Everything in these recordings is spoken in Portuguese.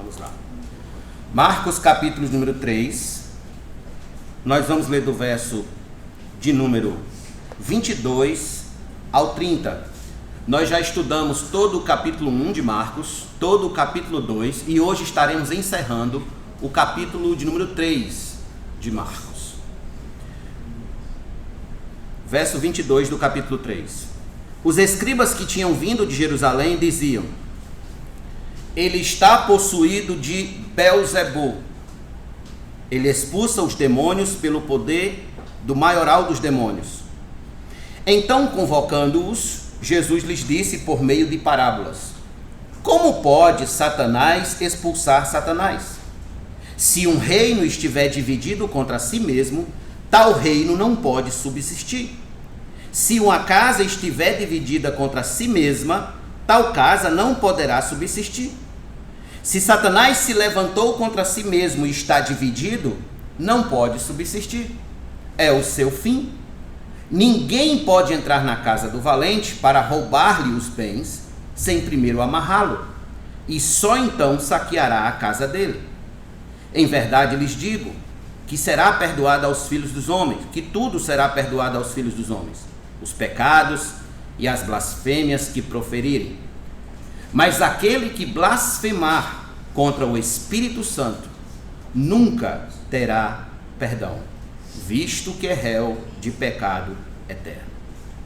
Vamos lá. Marcos, capítulo número 3. Nós vamos ler do verso de número 22 ao 30. Nós já estudamos todo o capítulo 1 de Marcos, todo o capítulo 2, e hoje estaremos encerrando o capítulo de número 3 de Marcos. Verso 22 do capítulo 3. Os escribas que tinham vindo de Jerusalém diziam: ele está possuído de Beelzebul. Ele expulsa os demônios pelo poder do maioral dos demônios. Então, convocando-os, Jesus lhes disse por meio de parábolas: como pode Satanás expulsar Satanás? Se um reino estiver dividido contra si mesmo, tal reino não pode subsistir. Se uma casa estiver dividida contra si mesma, tal casa não poderá subsistir. Se Satanás se levantou contra si mesmo e está dividido, não pode subsistir. É o seu fim. Ninguém pode entrar na casa do valente para roubar-lhe os bens, sem primeiro amarrá-lo, e só então saqueará a casa dele. Em verdade lhes digo que será perdoado aos filhos dos homens, que tudo será perdoado aos filhos dos homens, os pecados e as blasfêmias que proferirem. Mas aquele que blasfemar contra o Espírito Santo nunca terá perdão, visto que é réu de pecado eterno.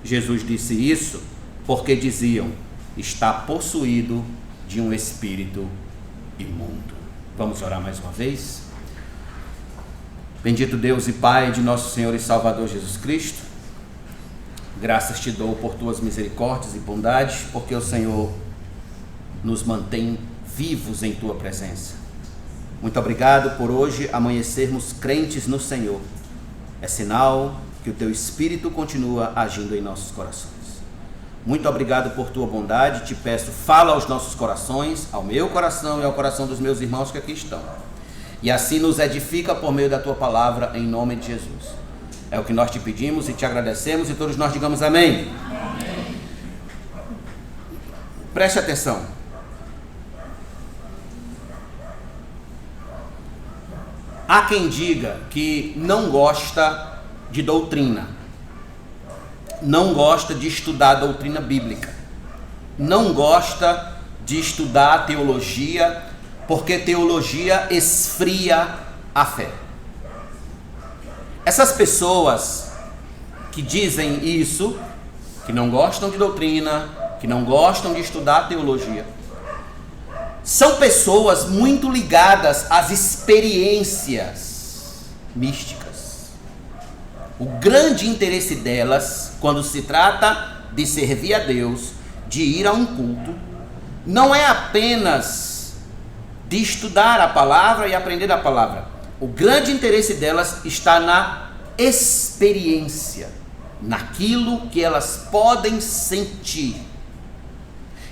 Jesus disse isso porque diziam: está possuído de um espírito imundo. Vamos orar mais uma vez? Bendito Deus e Pai de nosso Senhor e Salvador Jesus Cristo, graças te dou por tuas misericórdias e bondades, porque o Senhor nos mantém vivos em tua presença. Muito obrigado por hoje amanhecermos crentes no Senhor. É sinal que o teu Espírito continua agindo em nossos corações. Muito obrigado por tua bondade. Te peço, fala aos nossos corações, ao meu coração e ao coração dos meus irmãos que aqui estão. E assim nos edifica por meio da tua palavra, em nome de Jesus. É o que nós te pedimos e te agradecemos, e todos nós digamos amém. Amém. Preste atenção. Há quem diga que não gosta de doutrina, não gosta de estudar a doutrina bíblica, não gosta de estudar teologia, porque teologia esfria a fé. Essas pessoas que dizem isso, que não gostam de doutrina, que não gostam de estudar teologia, são pessoas muito ligadas às experiências místicas. O grande interesse delas, quando se trata de servir a Deus, de ir a um culto, não é apenas de estudar a palavra e aprender a palavra. O grande interesse delas está na experiência, naquilo que elas podem sentir.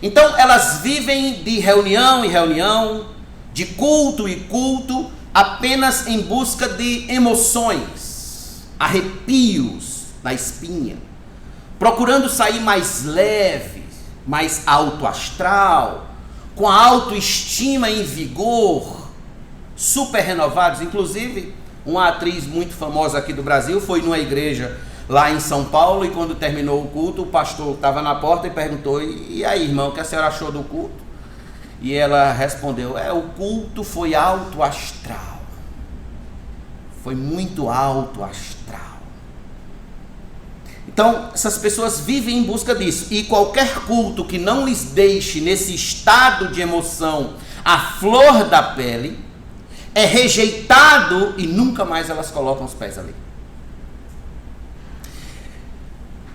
Então elas vivem de reunião em reunião, de culto em culto, apenas em busca de emoções, arrepios na espinha, procurando sair mais leve, mais alto astral, com a autoestima em vigor, super renovados. Inclusive, uma atriz muito famosa aqui do Brasil foi numa igreja lá em São Paulo, e quando terminou o culto, o pastor estava na porta e perguntou: e aí, irmão, o que a senhora achou do culto? E ela respondeu: o culto foi alto astral, foi muito alto astral. Então, essas pessoas vivem em busca disso, e qualquer culto que não lhes deixe nesse estado de emoção à flor da pele é rejeitado, e nunca mais elas colocam os pés ali.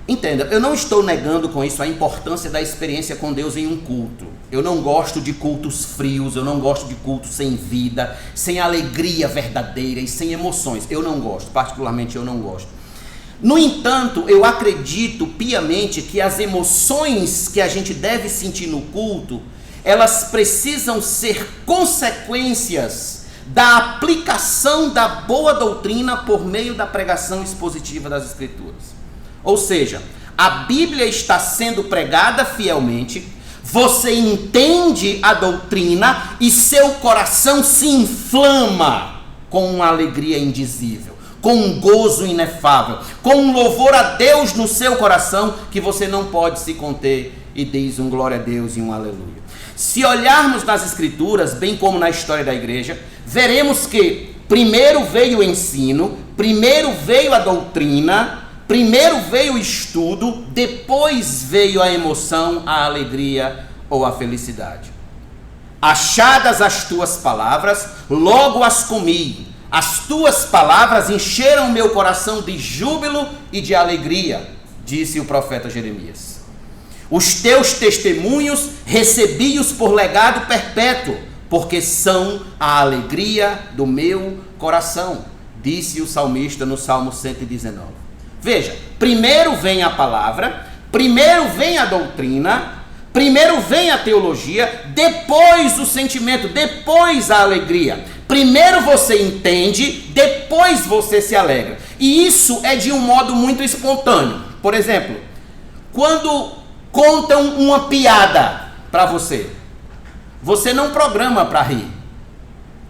Entenda, eu não estou negando com isso a importância da experiência com Deus em um culto. Eu não gosto de cultos frios, eu não gosto de cultos sem vida, sem alegria verdadeira e sem emoções. Eu não gosto, particularmente eu não gosto. No entanto, eu acredito piamente que as emoções que a gente deve sentir no culto, elas precisam ser consequências da aplicação da boa doutrina por meio da pregação expositiva das Escrituras. Ou seja, a Bíblia está sendo pregada fielmente, você entende a doutrina e seu coração se inflama com uma alegria indizível, com um gozo inefável, com um louvor a Deus no seu coração que você não pode se conter e diz um glória a Deus e um aleluia. Se olharmos nas Escrituras, bem como na história da igreja, veremos que primeiro veio o ensino, primeiro veio a doutrina, primeiro veio o estudo, depois veio a emoção, a alegria ou a felicidade. Achadas as tuas palavras, logo as comi. As tuas palavras encheram meu coração de júbilo e de alegria, disse o profeta Jeremias. Os teus testemunhos recebi-os por legado perpétuo, porque são a alegria do meu coração, disse o salmista no Salmo 119. Veja, primeiro vem a palavra, primeiro vem a doutrina, primeiro vem a teologia, depois o sentimento, depois a alegria. Primeiro você entende, depois você se alegra. E isso é de um modo muito espontâneo. Por exemplo, quando contam uma piada para você, você não programa para rir.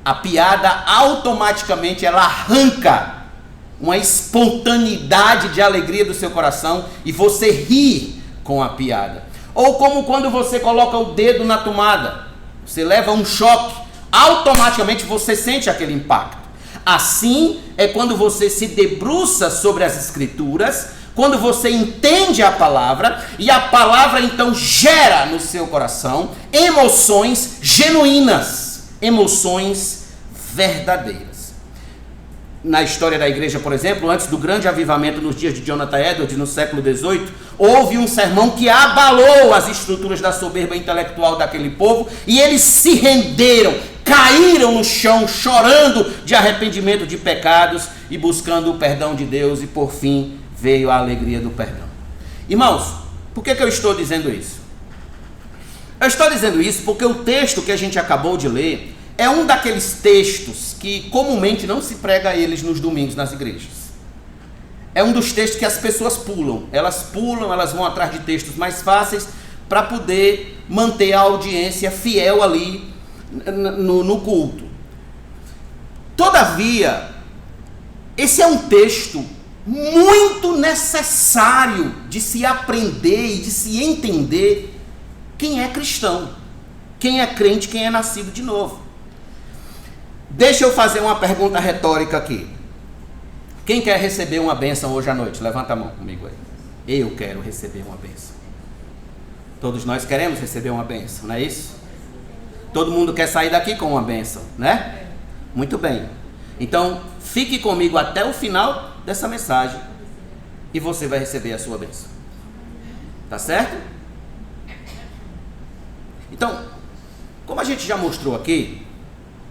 A piada automaticamente ela arranca uma espontaneidade de alegria do seu coração e você ri com a piada. Ou como quando você coloca o dedo na tomada, você leva um choque, automaticamente você sente aquele impacto. Assim é quando você se debruça sobre as Escrituras, quando você entende a palavra, e a palavra então gera no seu coração emoções genuínas, emoções verdadeiras. Na história da igreja, por exemplo, antes do grande avivamento nos dias de Jonathan Edwards, no século XVIII, houve um sermão que abalou as estruturas da soberba intelectual daquele povo, e eles se renderam, caíram no chão, chorando de arrependimento de pecados e buscando o perdão de Deus, e por fim veio a alegria do perdão. Irmãos, por que eu estou dizendo isso? Eu estou dizendo isso porque o texto que a gente acabou de ler é um daqueles textos que comumente não se prega a eles nos domingos nas igrejas. É um dos textos que as pessoas pulam, elas vão atrás de textos mais fáceis para poder manter a audiência fiel ali no culto. Todavia, esse é um texto muito necessário de se aprender e de se entender quem é cristão, quem é crente, quem é nascido de novo. Deixa eu fazer uma pergunta retórica aqui. Quem quer receber uma bênção hoje à noite? Levanta a mão comigo aí. Eu quero receber uma bênção. Todos nós queremos receber uma bênção, não é isso? Todo mundo quer sair daqui com uma bênção, né? Muito bem. Então, fique comigo até o final dessa mensagem e você vai receber a sua bênção. Tá certo? Então, como a gente já mostrou aqui,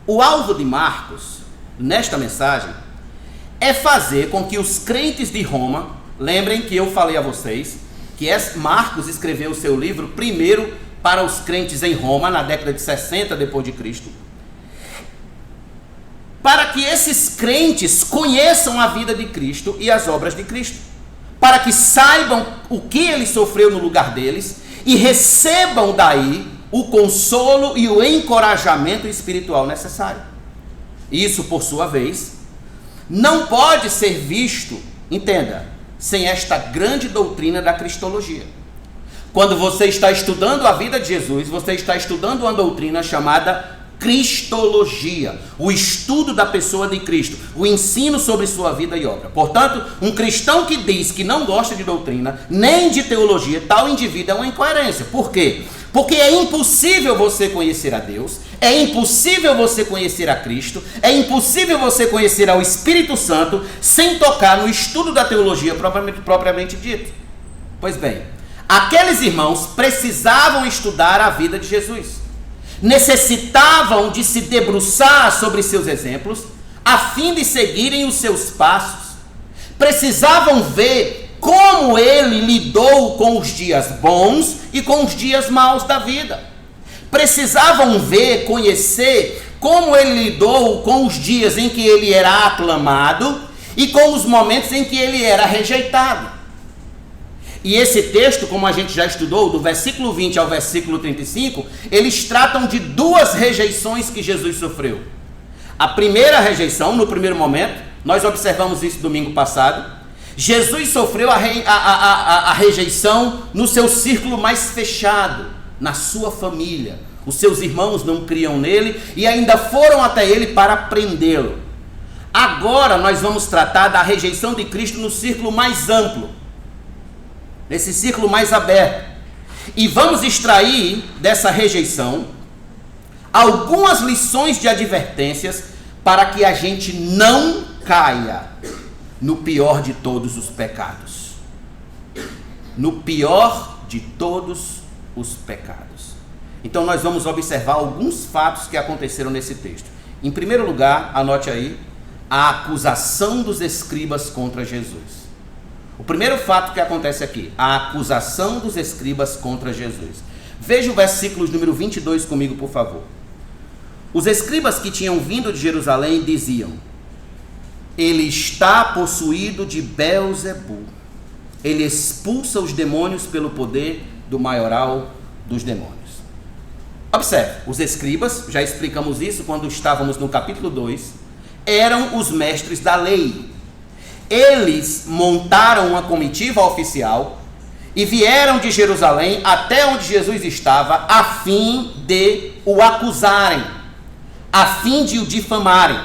o alvo de Marcos, nesta mensagem, é fazer com que os crentes de Roma, lembrem que eu falei a vocês, que Marcos escreveu o seu livro primeiro para os crentes em Roma, na década de 60 depois de Cristo, para que esses crentes conheçam a vida de Cristo e as obras de Cristo, para que saibam o que ele sofreu no lugar deles e recebam daí o consolo e o encorajamento espiritual necessário. Isso, por sua vez, não pode ser visto, entenda, sem esta grande doutrina da cristologia. Quando você está estudando a vida de Jesus, você está estudando uma doutrina chamada cristologia, o estudo da pessoa de Cristo, o ensino sobre sua vida e obra. Portanto, um cristão que diz que não gosta de doutrina, nem de teologia, tal indivíduo é uma incoerência. Por quê? Porque é impossível você conhecer a Deus, é impossível você conhecer a Cristo, é impossível você conhecer ao Espírito Santo sem tocar no estudo da teologia propriamente dito. Pois bem, aqueles irmãos precisavam estudar a vida de Jesus, necessitavam de se debruçar sobre seus exemplos, a fim de seguirem os seus passos, precisavam ver como ele lidou com os dias bons e com os dias maus da vida. Precisavam ver, conhecer como ele lidou com os dias em que ele era aclamado e com os momentos em que ele era rejeitado. E esse texto, como a gente já estudou, do versículo 20 ao versículo 35, eles tratam de duas rejeições que Jesus sofreu. A primeira rejeição, no primeiro momento, nós observamos isso domingo passado, Jesus sofreu a rejeição no seu círculo mais fechado, na sua família. Os seus irmãos não criam nele e ainda foram até ele para prendê-lo. Agora nós vamos tratar da rejeição de Cristo no círculo mais amplo, nesse círculo mais aberto. E vamos extrair dessa rejeição algumas lições de advertências para que a gente não caia no pior de todos os pecados. No pior de todos os pecados. Então nós vamos observar alguns fatos que aconteceram nesse texto. Em primeiro lugar, anote aí, a acusação dos escribas contra Jesus. O primeiro fato que acontece aqui, a acusação dos escribas contra Jesus. Veja o versículo número 22 comigo, por favor. Os escribas que tinham vindo de Jerusalém diziam: ele está possuído de Belzebu. Ele expulsa os demônios pelo poder do maioral dos demônios. Observe, os escribas, já explicamos isso quando estávamos no capítulo 2, eram os mestres da lei. Eles montaram uma comitiva oficial e vieram de Jerusalém até onde Jesus estava, a fim de o acusarem, a fim de o difamarem.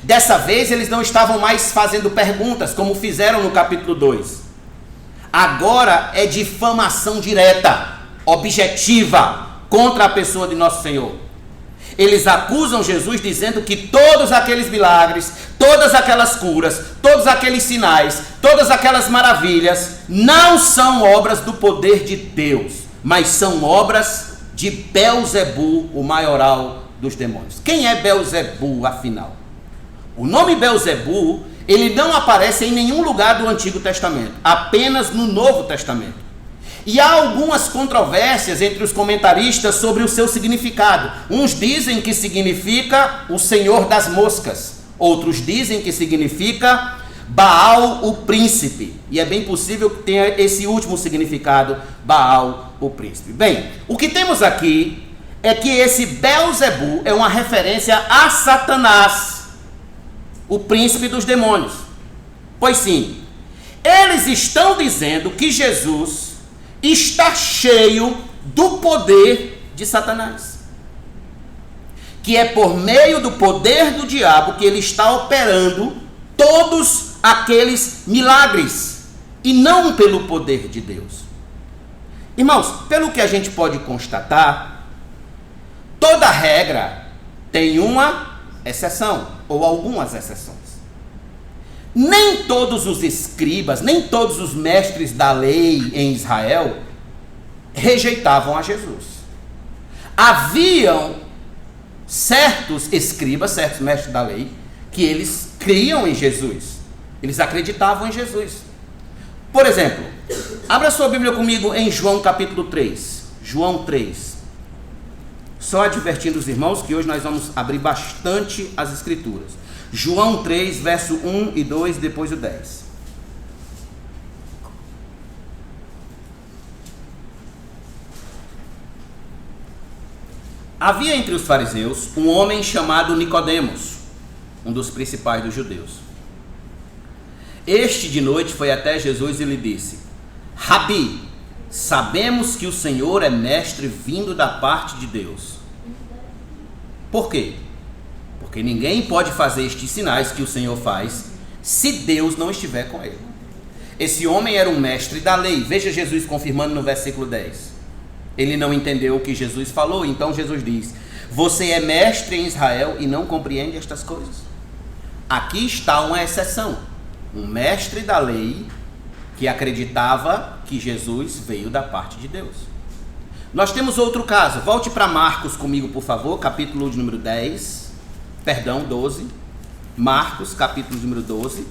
Dessa vez eles não estavam mais fazendo perguntas, como fizeram no capítulo 2. Agora é difamação direta, objetiva, contra a pessoa de nosso Senhor. Eles acusam Jesus dizendo que todos aqueles milagres, todas aquelas curas, todos aqueles sinais, todas aquelas maravilhas não são obras do poder de Deus, mas são obras de Belzebu, o maioral dos demônios. Quem é Belzebu, afinal? O nome Belzebu, ele não aparece em nenhum lugar do Antigo Testamento, apenas no Novo Testamento. E há algumas controvérsias entre os comentaristas sobre o seu significado. Uns dizem que significa o Senhor das Moscas. Outros dizem que significa Baal, o príncipe. E é bem possível que tenha esse último significado, Baal, o príncipe. Bem, o que temos aqui é que esse Belzebu é uma referência a Satanás, o príncipe dos demônios. Pois sim, eles estão dizendo que Jesus está cheio do poder de Satanás, que é por meio do poder do diabo que ele está operando todos aqueles milagres, e não pelo poder de Deus. Irmãos, pelo que a gente pode constatar, toda regra tem uma exceção, ou algumas exceções. Nem todos os escribas, nem todos os mestres da lei em Israel rejeitavam a Jesus. Haviam certos escribas, certos mestres da lei, que eles criam em Jesus. Eles acreditavam em Jesus. Por exemplo, abra sua Bíblia comigo em João capítulo 3. João 3. Só advertindo os irmãos que hoje nós vamos abrir bastante as escrituras. João 3, verso 1 e 2, depois o 10. Havia entre os fariseus um homem chamado Nicodemos, um dos principais dos judeus. Este de noite foi até Jesus e lhe disse: Rabi, sabemos que o Senhor é mestre vindo da parte de Deus. Por quê? Porque ninguém pode fazer estes sinais que o Senhor faz se Deus não estiver com ele. Esse homem era um mestre da lei. Veja Jesus confirmando no versículo 10. Ele não entendeu o que Jesus falou, então Jesus diz: você é mestre em Israel e não compreende estas coisas? Aqui está uma exceção. Um mestre da lei que acreditava que Jesus veio da parte de Deus. Nós temos outro caso. Volte para Marcos comigo, por favor, capítulo de número 12. Marcos, capítulo número 12.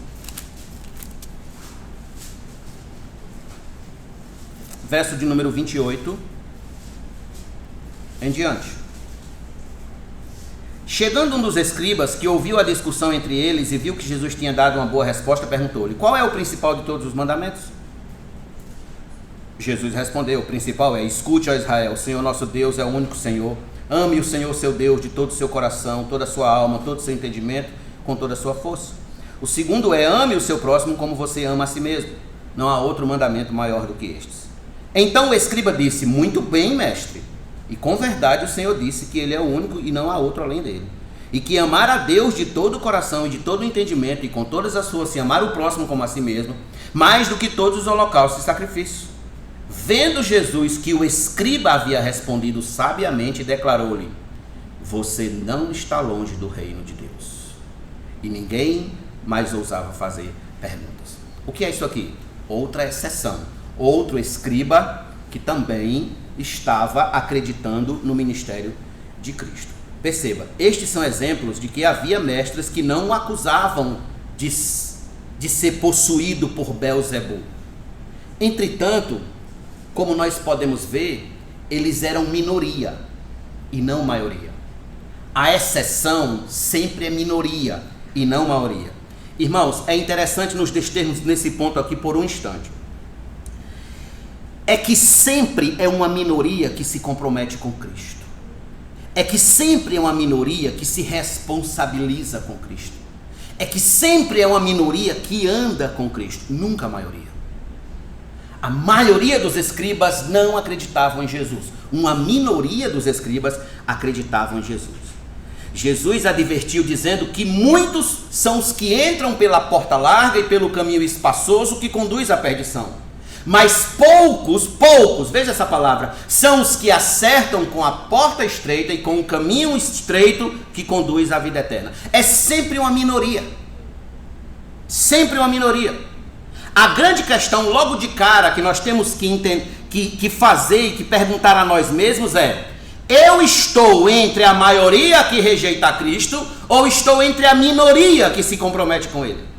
Verso de número 28 em diante. Chegando um dos escribas, que ouviu a discussão entre eles e viu que Jesus tinha dado uma boa resposta, perguntou-lhe: qual é o principal de todos os mandamentos? Jesus respondeu, o principal é: escute, ó Israel, o Senhor nosso Deus é o único Senhor. Ame o Senhor seu Deus de todo o seu coração, toda a sua alma, todo o seu entendimento, com toda a sua força. O segundo é: ame o seu próximo como você ama a si mesmo. Não há outro mandamento maior do que estes. Então o escriba disse: muito bem, mestre. E com verdade o Senhor disse que ele é o único e não há outro além dele. E que amar a Deus de todo o coração e de todo o entendimento e com todas as suas, e amar o próximo como a si mesmo, mais do que todos os holocaustos e sacrifícios. Vendo Jesus que o escriba havia respondido sabiamente, declarou-lhe: você não está longe do reino de Deus. E ninguém mais ousava fazer perguntas. O que é isso aqui? Outra exceção. Outro escriba que também estava acreditando no ministério de Cristo. Perceba, estes são exemplos de que havia mestres que não o acusavam de ser possuído por Belzebu. Entretanto, como nós podemos ver, eles eram minoria e não maioria. A exceção sempre é minoria e não maioria. Irmãos, é interessante nos determos nesse ponto aqui por um instante. É que sempre é uma minoria que se compromete com Cristo. É que sempre é uma minoria que se responsabiliza com Cristo. É que sempre é uma minoria que anda com Cristo, nunca a maioria. A maioria dos escribas não acreditavam em Jesus. Uma minoria dos escribas acreditavam em Jesus. Jesus advertiu dizendo que muitos são os que entram pela porta larga e pelo caminho espaçoso que conduz à perdição. Mas poucos, veja essa palavra, são os que acertam com a porta estreita e com o caminho estreito que conduz à vida eterna. É sempre uma minoria. Sempre uma minoria. A grande questão, logo de cara, que nós temos que fazer e que perguntar a nós mesmos é: eu estou entre a maioria que rejeita Cristo ou estou entre a minoria que se compromete com Ele?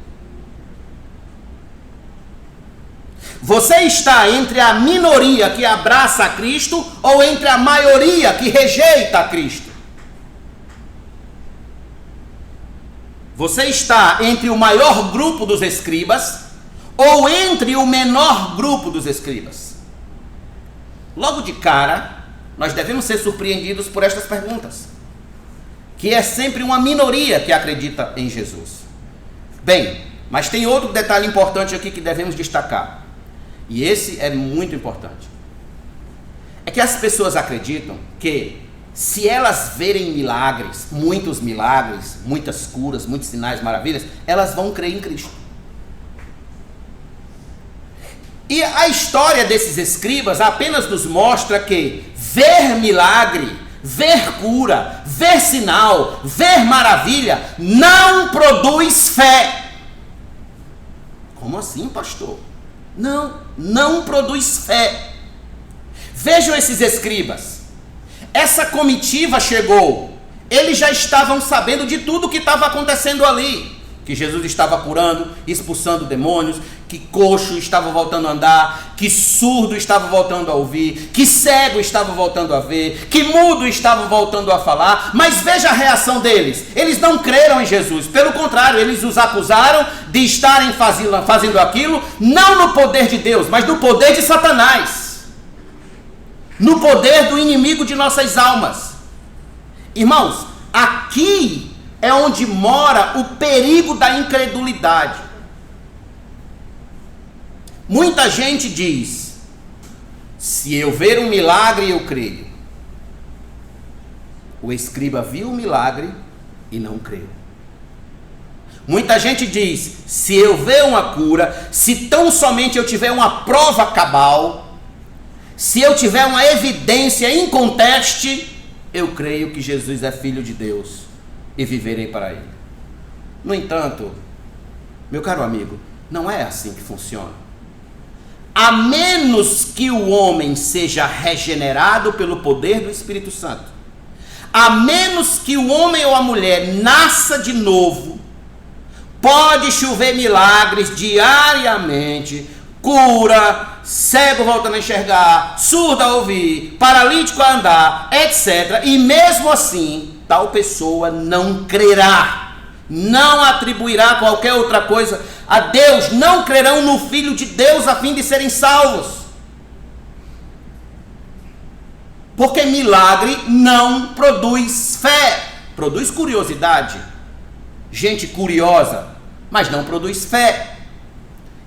Você está entre a minoria que abraça a Cristo ou entre a maioria que rejeita a Cristo? Você está entre o maior grupo dos escribas ou entre o menor grupo dos escribas? Logo de cara, nós devemos ser surpreendidos por estas perguntas, que é sempre uma minoria que acredita em Jesus. Bem, mas tem outro detalhe importante aqui que devemos destacar. E esse é muito importante. É que as pessoas acreditam que se elas verem milagres, muitas curas, muitos sinais, maravilhas, elas vão crer em Cristo. E a história desses escribas apenas nos mostra que ver milagre, ver cura, ver sinal, ver maravilha, não produz fé. Como assim, pastor? Não produz fé. Vejam esses escribas. Essa comitiva chegou. Eles já estavam sabendo de tudo o que estava acontecendo ali. Que Jesus estava curando, expulsando demônios, que coxo estava voltando a andar, que surdo estava voltando a ouvir, que cego estava voltando a ver, que mudo estava voltando a falar. Mas veja a reação deles. Eles não creram em Jesus. Pelo contrário, eles os acusaram de estarem fazendo aquilo, não no poder de Deus, mas no poder de Satanás. No poder do inimigo de nossas almas. Irmãos, aqui é onde mora o perigo da incredulidade. Muita gente diz: se eu ver um milagre, eu creio. O escriba viu o milagre e não creu. Muita gente diz: se eu ver uma cura, se tão somente eu tiver uma prova cabal, se eu tiver uma evidência inconteste, eu creio que Jesus é Filho de Deus e viverei para Ele. No entanto, meu caro amigo, não é assim que funciona. A menos que o homem seja regenerado pelo poder do Espírito Santo, a menos que o homem ou a mulher nasça de novo, pode chover milagres diariamente, cura, cego voltando a enxergar, surdo a ouvir, paralítico a andar, etc. E mesmo assim, tal pessoa não crerá, não atribuirá qualquer outra coisa a Deus, não crerão no Filho de Deus a fim de serem salvos. Porque milagre não produz fé, produz curiosidade. Gente curiosa, mas não produz fé.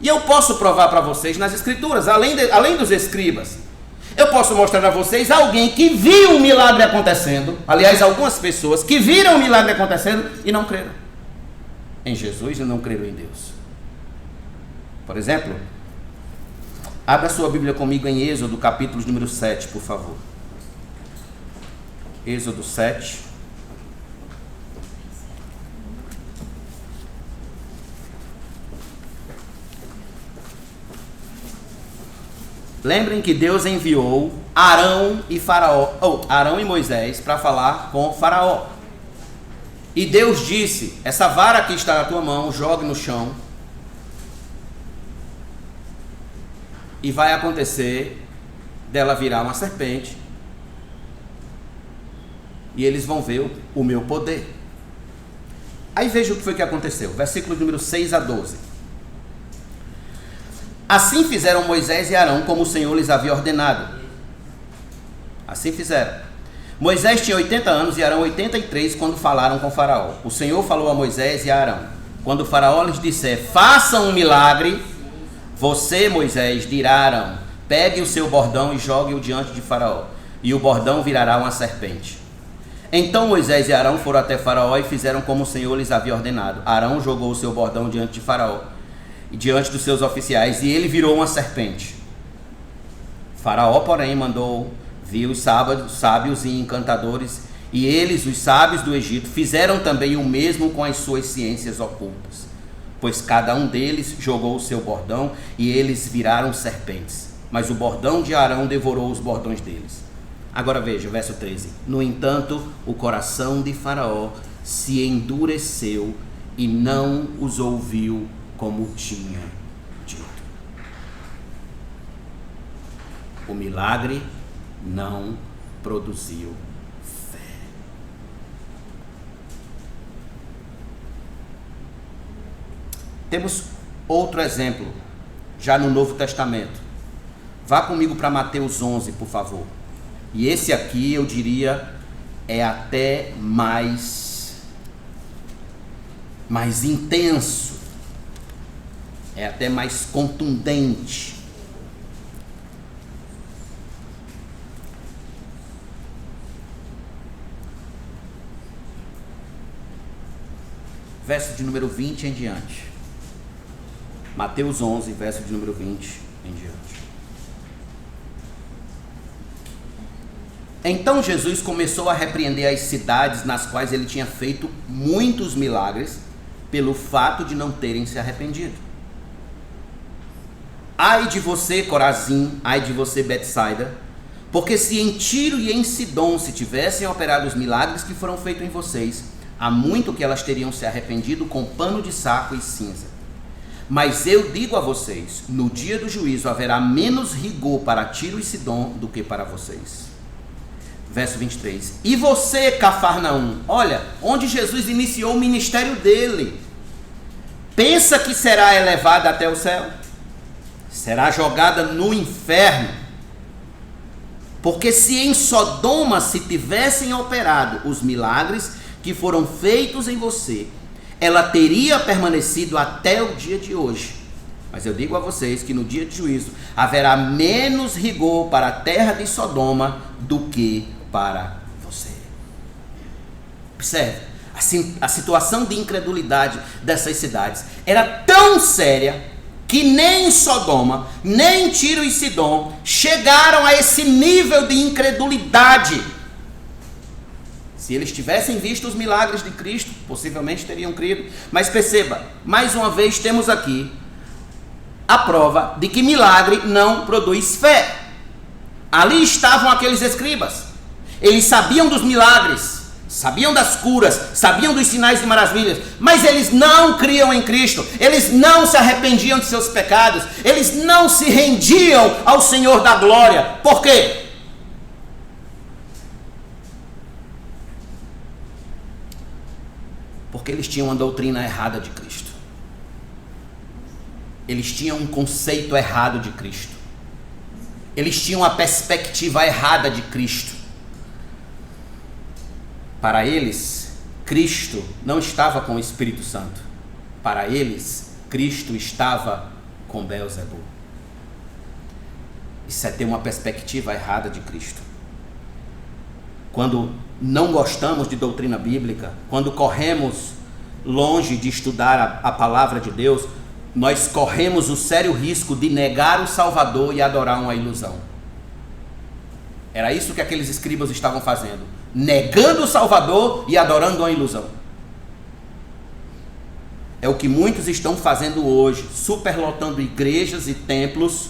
E eu posso provar para vocês nas escrituras, além dos escribas. Eu posso mostrar a vocês alguém que viu um milagre acontecendo. Aliás, algumas pessoas que viram o milagre acontecendo e não creram em Jesus e não creram em Deus. Por exemplo, abra sua Bíblia comigo em Êxodo, capítulo número 7, por favor. Êxodo 7. Lembrem que Deus enviou Arão e Moisés para falar com Faraó. E Deus disse: essa vara que está na tua mão, jogue no chão. E vai acontecer dela virar uma serpente. E eles vão ver o meu poder. Aí veja o que foi que aconteceu. Versículo número 6 a 12. Assim fizeram Moisés e Arão como o Senhor lhes havia ordenado. Assim fizeram. Moisés tinha 80 anos e Arão 83 quando falaram com Faraó. O Senhor falou a Moisés e a Arão: quando o Faraó lhes disser, façam um milagre, você, Moisés, dirá a Arão: pegue o seu bordão e jogue-o diante de Faraó, e o bordão virará uma serpente. Então Moisés e Arão foram até Faraó e fizeram como o Senhor lhes havia ordenado. Arão jogou o seu bordão diante de Faraó e diante dos seus oficiais, e ele virou uma serpente. Faraó, porém, mandou vir os sábios e encantadores, e eles, os sábios do Egito, fizeram também o mesmo com as suas ciências ocultas, pois cada um deles jogou o seu bordão, e eles viraram serpentes, mas o bordão de Arão devorou os bordões deles. Agora veja, verso 13. No entanto, o coração de Faraó se endureceu e não os ouviu como tinha dito. O milagre não produziu fé. Temos outro exemplo, já no Novo Testamento. Vá comigo para Mateus 11, por favor. E esse aqui, eu diria, é até mais intenso. É até mais contundente. Verso de número 20 em diante. Mateus 11, verso de número 20 em diante. Então Jesus começou a repreender as cidades nas quais ele tinha feito muitos milagres, pelo fato de não terem se arrependido. Ai de você, Corazim, ai de você, Betsaida, porque se em Tiro e em Sidom se tivessem operado os milagres que foram feitos em vocês, há muito que elas teriam se arrependido com pano de saco e cinza. Mas eu digo a vocês, no dia do juízo haverá menos rigor para Tiro e Sidom do que para vocês. Verso 23. E você, Cafarnaum, olha, onde Jesus iniciou o ministério dele, pensa que será elevada até o céu? Será jogada no inferno. Porque se em Sodoma se tivessem operado os milagres que foram feitos em você, ela teria permanecido até o dia de hoje. Mas eu digo a vocês que no dia de juízo haverá menos rigor para a terra de Sodoma do que para você. Observe, a situação de incredulidade dessas cidades era tão séria que nem Sodoma, nem Tiro e Sidom chegaram a esse nível de incredulidade. Se eles tivessem visto os milagres de Cristo, possivelmente teriam crido. Mas perceba, mais uma vez temos aqui a prova de que milagre não produz fé. Ali estavam aqueles escribas. Eles sabiam dos milagres, sabiam das curas, sabiam dos sinais e maravilhas, mas eles não criam em Cristo, eles não se arrependiam de seus pecados, eles não se rendiam ao Senhor da glória. Por quê? Porque eles tinham uma doutrina errada de Cristo. Eles tinham um conceito errado de Cristo. Eles tinham uma perspectiva errada de Cristo. Para eles, Cristo não estava com o Espírito Santo. Para eles, Cristo estava com Belzebu. Isso é ter uma perspectiva errada de Cristo. Quando não gostamos de doutrina bíblica, quando corremos longe de estudar a palavra de Deus, nós corremos o sério risco de negar o Salvador e adorar uma ilusão. Era isso que aqueles escribas estavam fazendo, negando o Salvador e adorando uma ilusão. É o que muitos estão fazendo hoje, superlotando igrejas e templos,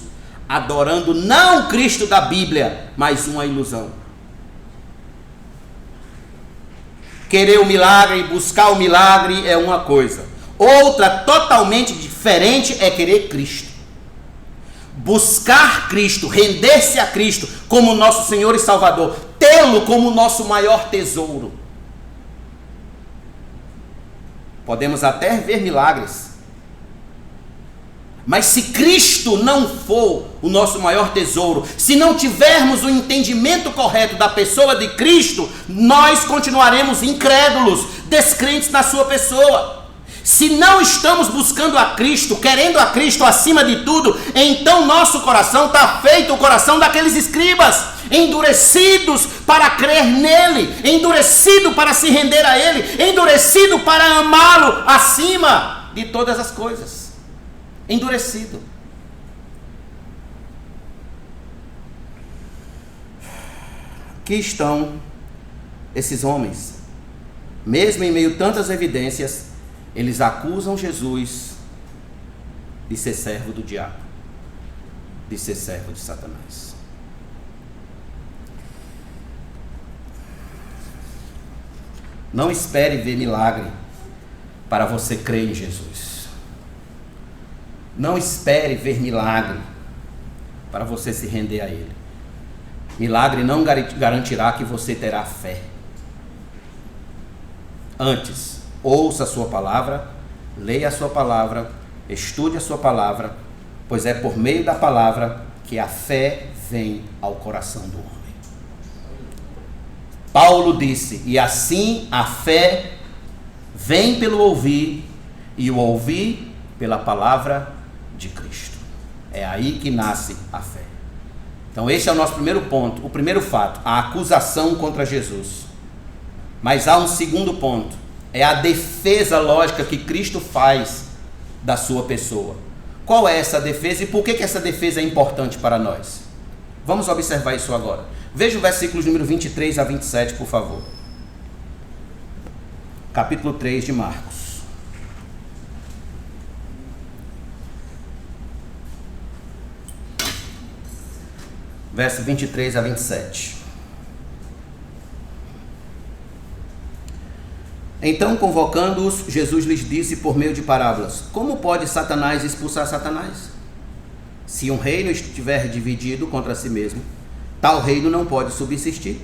adorando não o Cristo da Bíblia, mas uma ilusão. Querer o milagre, buscar o milagre é uma coisa. Outra totalmente diferente é querer Cristo. Buscar Cristo, render-se a Cristo como nosso Senhor e Salvador, tê-lo como nosso maior tesouro. Podemos até ver milagres, mas se Cristo não for o nosso maior tesouro, se não tivermos o entendimento correto da pessoa de Cristo, nós continuaremos incrédulos, descrentes na sua pessoa. Se não estamos buscando a Cristo, querendo a Cristo acima de tudo, então nosso coração está feito o coração daqueles escribas, endurecidos para crer nele, endurecido para se render a ele, endurecido para amá-lo acima de todas as coisas. Endurecido. Aqui estão esses homens, mesmo em meio a tantas evidências, eles acusam Jesus de ser servo do diabo, de ser servo de Satanás. Não espere ver milagre para você crer em Jesus. Não espere ver milagre para você se render a Ele. Milagre não garantirá que você terá fé. Antes, ouça a sua palavra, leia a sua palavra, estude a sua palavra, pois é por meio da palavra que a fé vem ao coração do homem. Paulo disse, e assim a fé vem pelo ouvir, e o ouvir pela palavra de Cristo. É aí que nasce a fé. Então esse é o nosso primeiro ponto, o primeiro fato, a acusação contra Jesus. Mas há um segundo ponto, é a defesa lógica que Cristo faz da sua pessoa. Qual é essa defesa e por que essa defesa é importante para nós? Vamos observar isso agora. Veja o versículos número 23 a 27, por favor. Capítulo 3 de Marcos. Verso 23 a 27. Então, convocando-os, Jesus lhes disse por meio de parábolas: como pode Satanás expulsar Satanás? Se um reino estiver dividido contra si mesmo, tal reino não pode subsistir.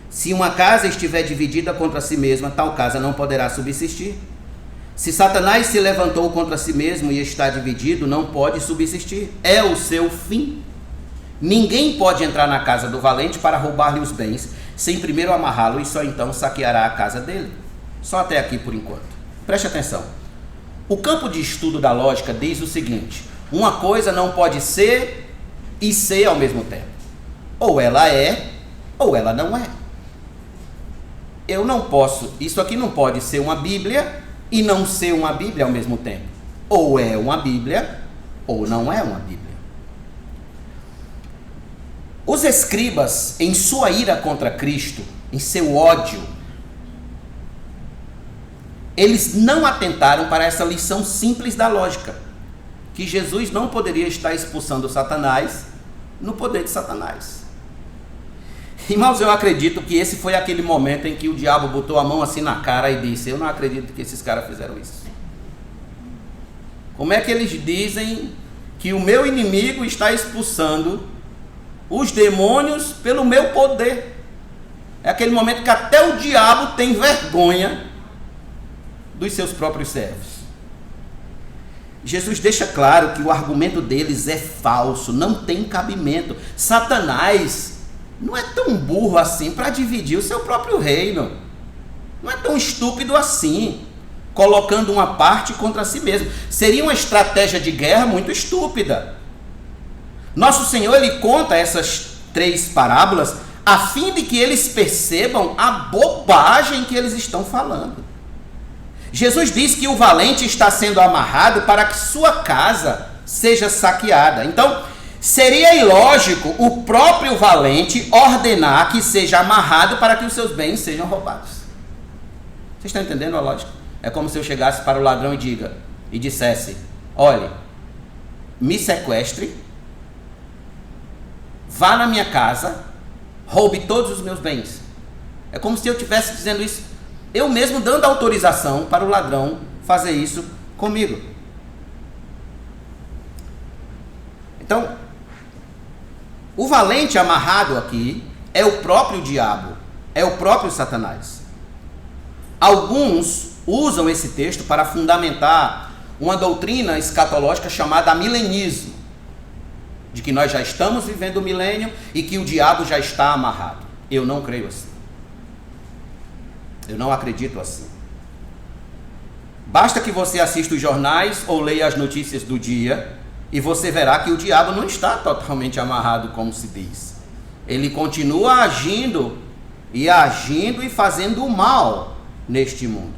Se uma casa estiver dividida contra si mesma, tal casa não poderá subsistir. Se Satanás se levantou contra si mesmo e está dividido, não pode subsistir. É o seu fim. Ninguém pode entrar na casa do valente para roubar-lhe os bens, sem primeiro amarrá-lo, e só então saqueará a casa dele. Só até aqui por enquanto. Preste atenção. O campo de estudo da lógica diz o seguinte: uma coisa não pode ser e ser ao mesmo tempo. Ou ela é, ou ela não é. Eu não posso, isso aqui não pode ser uma Bíblia e não ser uma Bíblia ao mesmo tempo. Ou é uma Bíblia, ou não é uma Bíblia. Os escribas, em sua ira contra Cristo, em seu ódio, eles não atentaram para essa lição simples da lógica, que Jesus não poderia estar expulsando Satanás no poder de Satanás. Irmãos, eu acredito que esse foi aquele momento em que o diabo botou a mão assim na cara e disse: eu não acredito que esses caras fizeram isso. Como é que eles dizem que o meu inimigo está expulsando os demônios pelo meu poder? É aquele momento que até o diabo tem vergonha dos seus próprios servos. Jesus deixa claro que o argumento deles é falso, não tem cabimento. Satanás não é tão burro assim para dividir o seu próprio reino. Não é tão estúpido assim, colocando uma parte contra si mesmo. Seria uma estratégia de guerra muito estúpida. Nosso Senhor, ele conta essas 3 parábolas a fim de que eles percebam a bobagem que eles estão falando. Jesus diz que o valente está sendo amarrado para que sua casa seja saqueada. Então, seria ilógico o próprio valente ordenar que seja amarrado para que os seus bens sejam roubados. Vocês estão entendendo a lógica? É como se eu chegasse para o ladrão e dissesse: olhe, me sequestre, vá na minha casa, roube todos os meus bens. É como se eu estivesse dizendo isso, eu mesmo dando autorização para o ladrão fazer isso comigo. Então, o valente amarrado aqui é o próprio diabo, é o próprio Satanás. Alguns usam esse texto para fundamentar uma doutrina escatológica chamada milenismo, de que nós já estamos vivendo o milênio e que o diabo já está amarrado. Eu não creio assim. Eu não acredito assim. Basta que você assista os jornais ou leia as notícias do dia e você verá que o diabo não está totalmente amarrado, como se diz. Ele continua agindo e fazendo o mal neste mundo.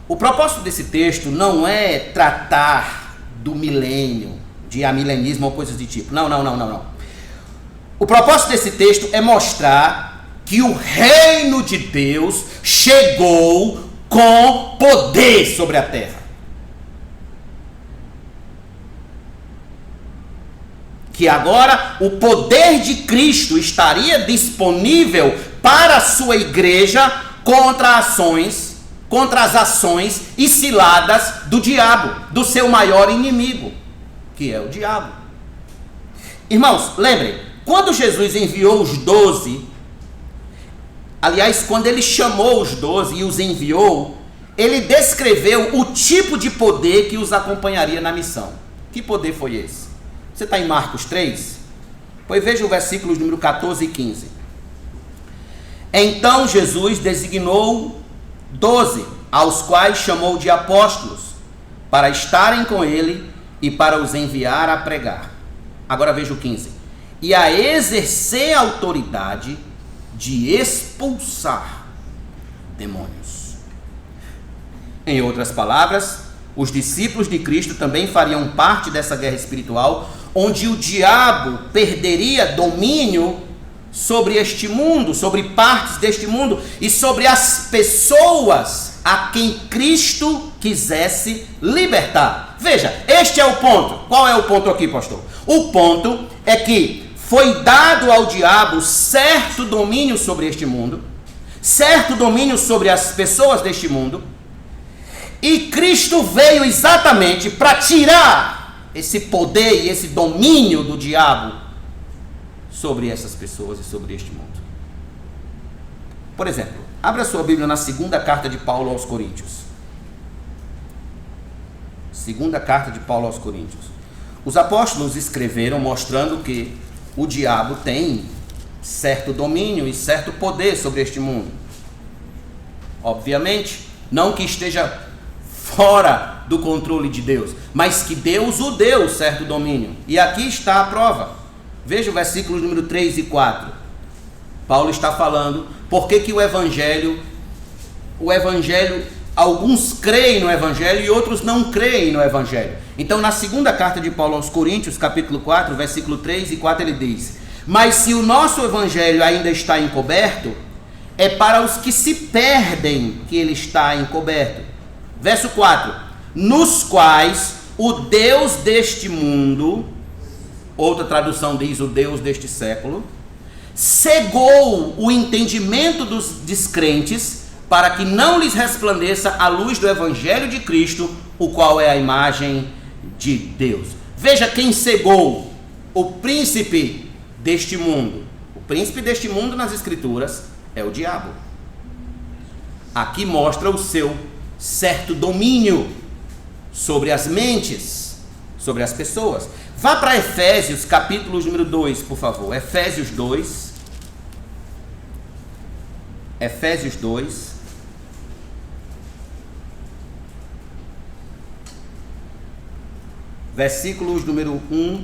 O propósito desse texto não é tratar do milênio, de amilenismo ou coisas do tipo. Não. O propósito desse texto é mostrar que o reino de Deus chegou com poder sobre a terra. Que agora o poder de Cristo estaria disponível para a sua igreja contra as ações e ciladas do diabo, do seu maior inimigo, que é o diabo. Irmãos, lembrem, quando Jesus enviou os 12, aliás, quando ele chamou os 12 e os enviou, ele descreveu o tipo de poder que os acompanharia na missão. Que poder foi esse? Você está em Marcos 3? Pois veja o versículos número 14 e 15. Então Jesus designou 12, aos quais chamou de apóstolos, para estarem com ele e para os enviar a pregar. Agora veja o 15. E a exercer a autoridade de expulsar demônios. Em outras palavras, os discípulos de Cristo também fariam parte dessa guerra espiritual, onde o diabo perderia domínio sobre este mundo, sobre partes deste mundo e sobre as pessoas a quem Cristo quisesse libertar. Veja, este é o ponto. Qual é o ponto aqui, pastor? O ponto é que foi dado ao diabo certo domínio sobre este mundo, certo domínio sobre as pessoas deste mundo, e Cristo veio exatamente para tirar esse poder e esse domínio do diabo sobre essas pessoas e sobre este mundo. Por exemplo, abra sua Bíblia na 2ª carta de Paulo aos Coríntios. 2ª carta de Paulo aos Coríntios. Os apóstolos escreveram mostrando que o diabo tem certo domínio e certo poder sobre este mundo. Obviamente, não que esteja fora do controle de Deus, mas que Deus o deu certo domínio. E aqui está a prova. Veja o versículo número 3 e 4. Paulo está falando por que o evangelho, alguns creem no evangelho e outros não creem no evangelho. Então, na 2ª carta de Paulo aos Coríntios, capítulo 4, versículo 3 e 4, ele diz: mas se o nosso evangelho ainda está encoberto, é para os que se perdem que ele está encoberto. Verso 4: nos quais o Deus deste mundo, outra tradução diz o Deus deste século, cegou o entendimento dos descrentes para que não lhes resplandeça a luz do evangelho de Cristo, o qual é a imagem de Deus. Veja quem cegou: o príncipe deste mundo. O príncipe deste mundo nas escrituras é o diabo. Aqui mostra o seu certo domínio sobre as mentes, sobre as pessoas. Vá para Efésios, capítulo número 2, por favor. Efésios 2. Efésios 2. versículos número 1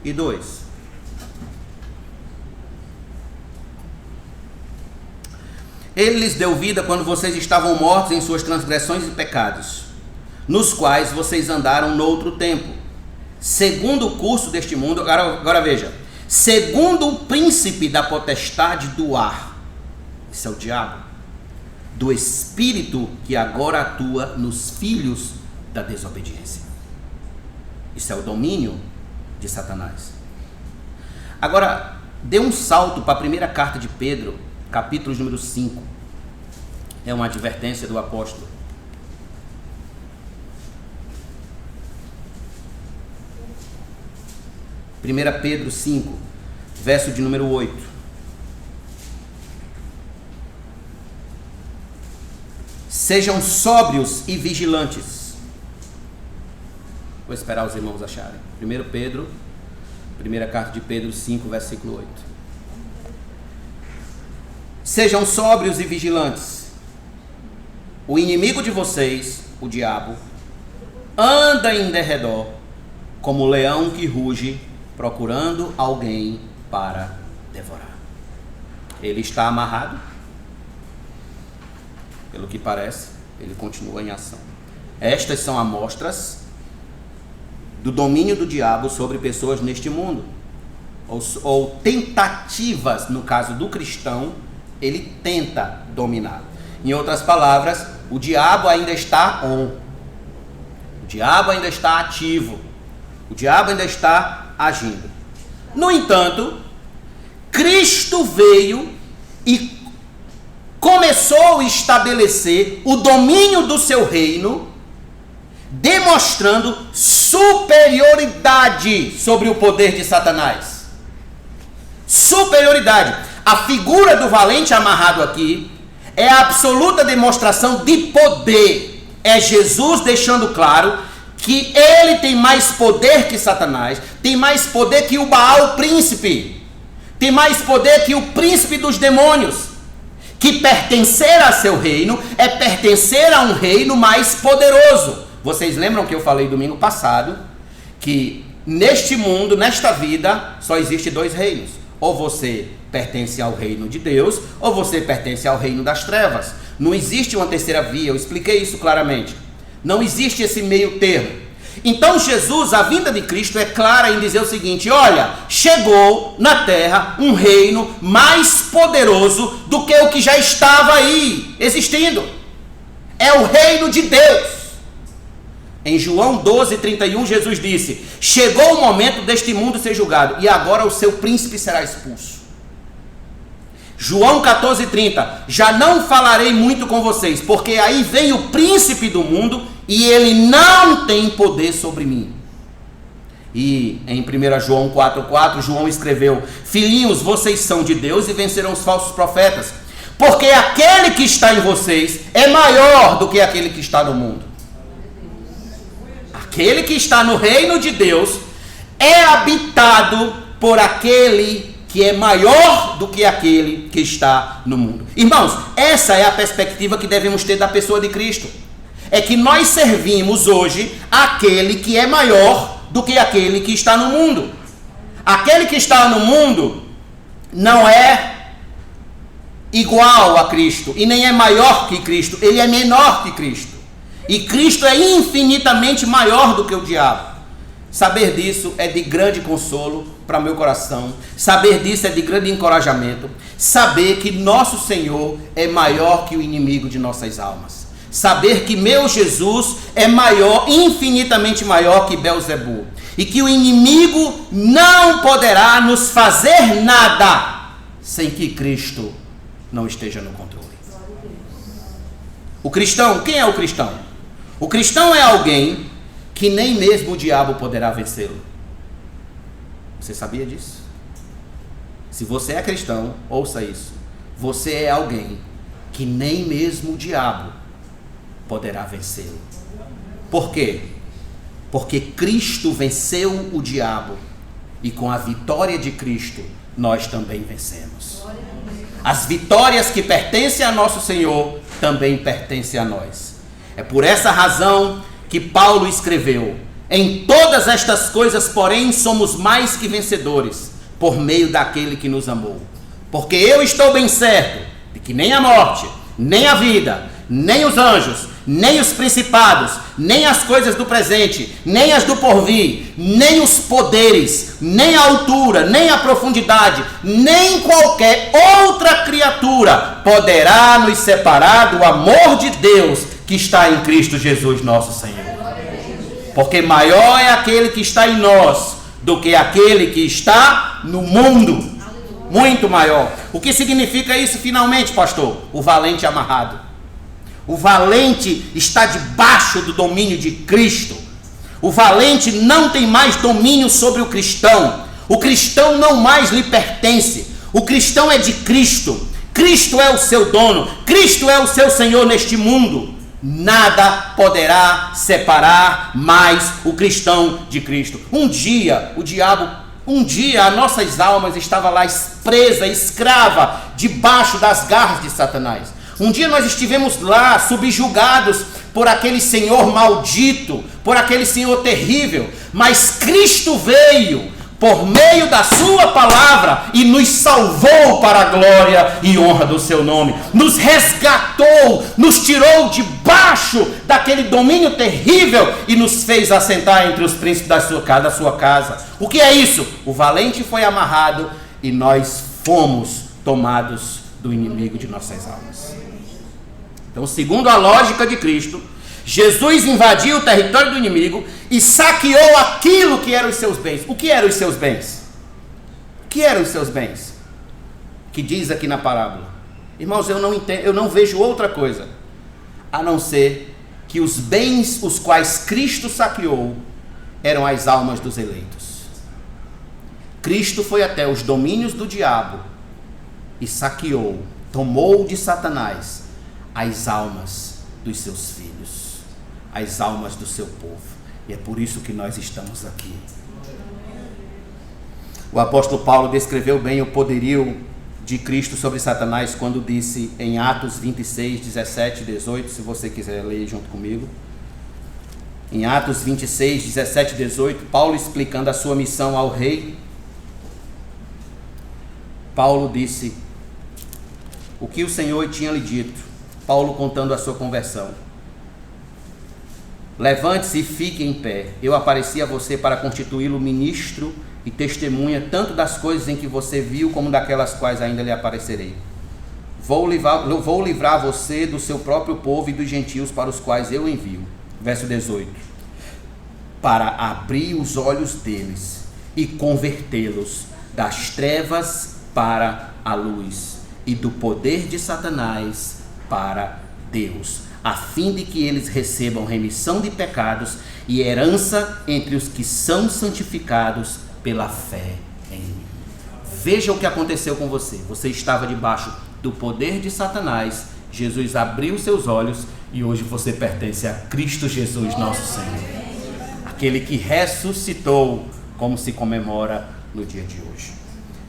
e 2. Ele lhes deu vida quando vocês estavam mortos em suas transgressões e pecados, nos quais vocês andaram noutro tempo, segundo o curso deste mundo. Agora veja, segundo o príncipe da potestade do ar, esse é o diabo, do espírito que agora atua nos filhos da desobediência. Isso é o domínio de Satanás. Agora, dê um salto para a primeira carta de Pedro, capítulo número 5. É uma advertência do apóstolo. Primeira Pedro 5, verso de número 8. Sejam sóbrios e vigilantes. Vou esperar os irmãos acharem. 1 Pedro, primeira carta de Pedro 5, versículo 8. Sejam sóbrios e vigilantes. O inimigo de vocês, o diabo, anda em derredor como o leão que ruge, procurando alguém para devorar. Ele está amarrado? Pelo que parece, ele continua em ação. Estas são amostras do domínio do diabo sobre pessoas neste mundo, ou tentativas, no caso do cristão, ele tenta dominar. Em outras palavras, o diabo ainda está on, o diabo ainda está ativo, o diabo ainda está agindo. No entanto, Cristo veio e começou a estabelecer o domínio do seu reino, demonstrando superioridade sobre o poder de Satanás. Superioridade. A figura do valente amarrado aqui é a absoluta demonstração de poder. É Jesus deixando claro que ele tem mais poder que Satanás, tem mais poder que o Baal príncipe, tem mais poder que o príncipe dos demônios. Que pertencer a seu reino é pertencer a um reino mais poderoso. Vocês lembram que eu falei domingo passado que neste mundo, nesta vida, só existe dois reinos. Ou você pertence ao reino de Deus, ou você pertence ao reino das trevas. Não existe uma terceira via, eu expliquei isso claramente. Não existe esse meio termo. Então Jesus, a vinda de Cristo é clara em dizer o seguinte: olha, chegou na terra um reino mais poderoso do que o que já estava aí existindo. É o reino de Deus. Em João 12:31, Jesus disse: chegou o momento deste mundo ser julgado, e agora o seu príncipe será expulso. João 14:30, já não falarei muito com vocês, porque aí vem o príncipe do mundo, e ele não tem poder sobre mim. E em 1 João 4:4, João escreveu: filhinhos, vocês são de Deus e vencerão os falsos profetas, porque aquele que está em vocês é maior do que aquele que está no mundo. Aquele que está no reino de Deus é habitado por aquele que é maior do que aquele que está no mundo. Irmãos, essa é a perspectiva que devemos ter da pessoa de Cristo. É que nós servimos hoje aquele que é maior do que aquele que está no mundo. Aquele que está no mundo não é igual a Cristo e nem é maior que Cristo, ele é menor que Cristo. E Cristo é infinitamente maior do que o diabo. Saber disso é de grande consolo para meu coração. Saber disso é de grande encorajamento. Saber que nosso Senhor é maior que o inimigo de nossas almas. Saber que meu Jesus é maior, infinitamente maior que Belzebu. E que o inimigo não poderá nos fazer nada sem que Cristo não esteja no controle. O cristão, quem é o cristão? O cristão é alguém que nem mesmo o diabo poderá vencê-lo. Você sabia disso? Se você é cristão, ouça isso. Você é alguém que nem mesmo o diabo poderá vencê-lo. Por quê? Porque Cristo venceu o diabo e com a vitória de Cristo nós também vencemos. As vitórias que pertencem a nosso Senhor também pertencem a nós. É por essa razão que Paulo escreveu: em todas estas coisas, porém, somos mais que vencedores, por meio daquele que nos amou. Porque eu estou bem certo de que nem a morte, nem a vida, nem os anjos, nem os principados, nem as coisas do presente, nem as do porvir, nem os poderes, nem a altura, nem a profundidade, nem qualquer outra criatura poderá nos separar do amor de Deus que está em Cristo Jesus nosso Senhor. Porque maior é aquele que está em nós do que aquele que está no mundo. Muito maior. O que significa isso finalmente, pastor? O valente amarrado. O valente está debaixo do domínio de Cristo. O valente não tem mais domínio sobre o cristão. O cristão não mais lhe pertence. O cristão é de Cristo. Cristo é o seu dono. Cristo é o seu Senhor neste mundo. Nada poderá separar mais o cristão de Cristo. Um dia as nossas almas estavam lá presa, escrava, debaixo das garras de Satanás. Um dia nós estivemos lá subjugados por aquele senhor maldito, por aquele senhor terrível, mas Cristo veio por meio da sua palavra e nos salvou para a glória e honra do seu nome. Nos resgatou, nos tirou debaixo daquele domínio terrível e nos fez assentar entre os príncipes da sua casa. O que é isso? O valente foi amarrado e nós fomos tomados do inimigo de nossas almas. Então, segundo a lógica de Cristo, Jesus invadiu o território do inimigo e saqueou aquilo que eram os seus bens. O que eram os seus bens? O que eram os seus bens? Que diz aqui na parábola. Irmãos, eu não vejo outra coisa a não ser que os bens os quais Cristo saqueou eram as almas dos eleitos. Cristo foi até os domínios do diabo e saqueou, tomou de Satanás as almas dos seus filhos, as almas do seu povo. E é por isso que nós estamos aqui. O apóstolo Paulo descreveu bem o poderio de Cristo sobre Satanás quando disse em Atos 26, 17 e 18, se você quiser ler junto comigo. Em Atos 26, 17 e 18, Paulo explicando a sua missão ao rei. Paulo disse o que o Senhor tinha lhe dito. Paulo contando a sua conversão. Levante-se e fique em pé. Eu apareci a você para constituí-lo ministro e testemunha tanto das coisas em que você viu como daquelas quais ainda lhe aparecerei. Vou livrar você do seu próprio povo e dos gentios para os quais eu envio. Verso 18. Para abrir os olhos deles e convertê-los das trevas para a luz e do poder de Satanás para Deus, a fim de que eles recebam remissão de pecados e herança entre os que são santificados pela fé em mim. Veja o que aconteceu com você. Você estava debaixo do poder de Satanás. Jesus abriu seus olhos e hoje você pertence a Cristo Jesus, nosso Senhor. Aquele que ressuscitou, como se comemora no dia de hoje.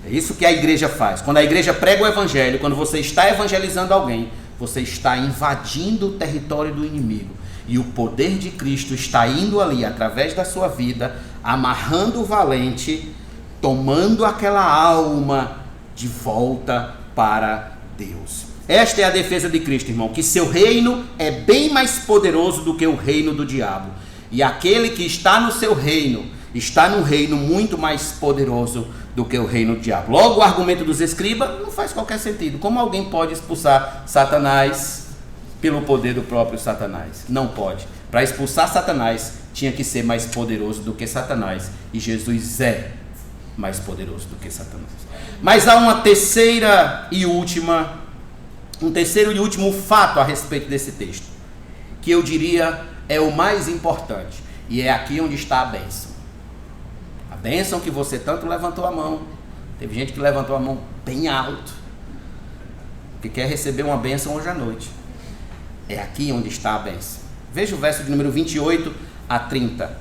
É isso que a igreja faz. Quando a igreja prega o evangelho, quando você está evangelizando alguém, você está invadindo o território do inimigo. E o poder de Cristo está indo ali, através da sua vida, amarrando o valente, tomando aquela alma de volta para Deus. Esta é a defesa de Cristo, irmão, que seu reino é bem mais poderoso do que o reino do diabo. E aquele que está no seu reino, está num reino muito mais poderoso do que o reino do diabo. Logo, o argumento dos escribas não faz qualquer sentido. Como alguém pode expulsar Satanás pelo poder do próprio Satanás? Não pode. Para expulsar Satanás, tinha que ser mais poderoso do que Satanás. E Jesus é mais poderoso do que Satanás. Mas há um terceiro e último fato a respeito desse texto, que eu diria é o mais importante. E é aqui onde está a bênção. A bênção que você tanto levantou a mão. Teve gente que levantou a mão bem alto, que quer receber uma bênção hoje à noite. É aqui onde está a bênção. Veja o verso de número 28 a 30.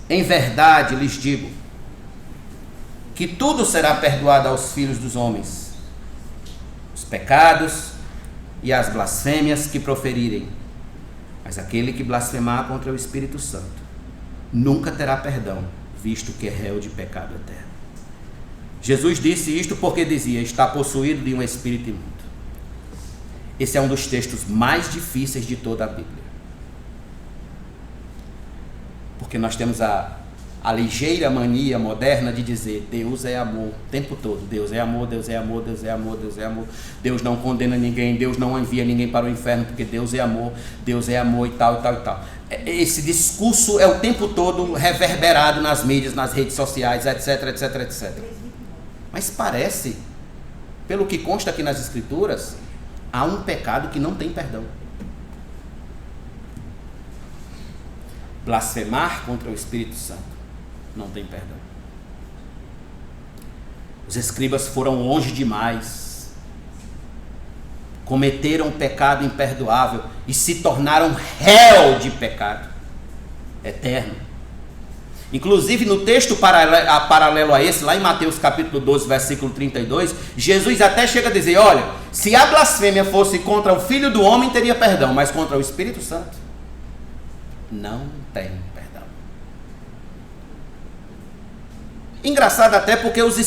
Em verdade lhes digo que tudo será perdoado aos filhos dos homens, os pecados e as blasfêmias que proferirem. Mas aquele que blasfemar contra o Espírito Santo nunca terá perdão, visto que é réu de pecado eterno. Jesus disse isto porque dizia: está possuído de um espírito imundo. Esse é um dos textos mais difíceis de toda a Bíblia. Porque nós temos a ligeira mania moderna de dizer Deus é amor o tempo todo. Deus é amor, Deus é amor, Deus é amor, Deus é amor. Deus não condena ninguém, Deus não envia ninguém para o inferno, porque Deus é amor e tal, e tal, e tal. Esse discurso é o tempo todo reverberado nas mídias, nas redes sociais, etc, etc, etc. Mas parece, pelo que consta aqui nas Escrituras, há um pecado que não tem perdão. Blasfemar contra o Espírito Santo não tem perdão. Os escribas foram longe demais, cometeram um pecado imperdoável e se tornaram réu de pecado eterno. Inclusive no texto paralelo a esse, lá em Mateus capítulo 12, versículo 32, Jesus até chega a dizer: olha, se a blasfêmia fosse contra o Filho do Homem, teria perdão, mas contra o Espírito Santo não tem perdão. Engraçado até porque os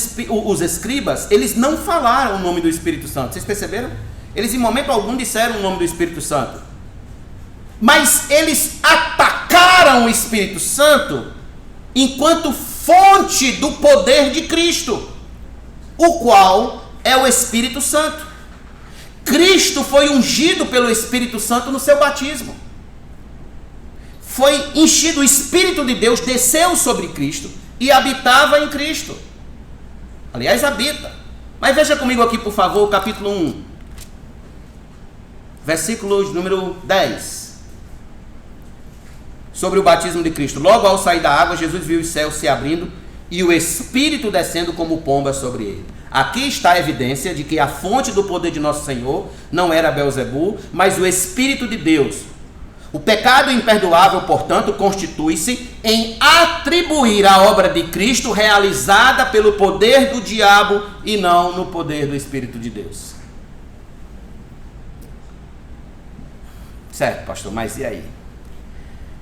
escribas, eles não falaram o nome do Espírito Santo. Vocês perceberam? Eles em momento algum disseram o nome do Espírito Santo. Mas eles atacaram o Espírito Santo enquanto fonte do poder de Cristo, o qual é o Espírito Santo. Cristo foi ungido pelo Espírito Santo no seu batismo. Foi enchido, o Espírito de Deus desceu sobre Cristo e habitava em Cristo. Aliás, habita. Mas veja comigo aqui, por favor, capítulo 1, versículo número 10. Sobre o batismo de Cristo. Logo ao sair da água, Jesus viu os céus se abrindo e o Espírito descendo como pomba sobre ele. Aqui está a evidência de que a fonte do poder de nosso Senhor não era Belzebu, mas o Espírito de Deus. O pecado imperdoável, portanto, constitui-se em atribuir a obra de Cristo realizada pelo poder do diabo e não no poder do Espírito de Deus. Certo, pastor, mas e aí?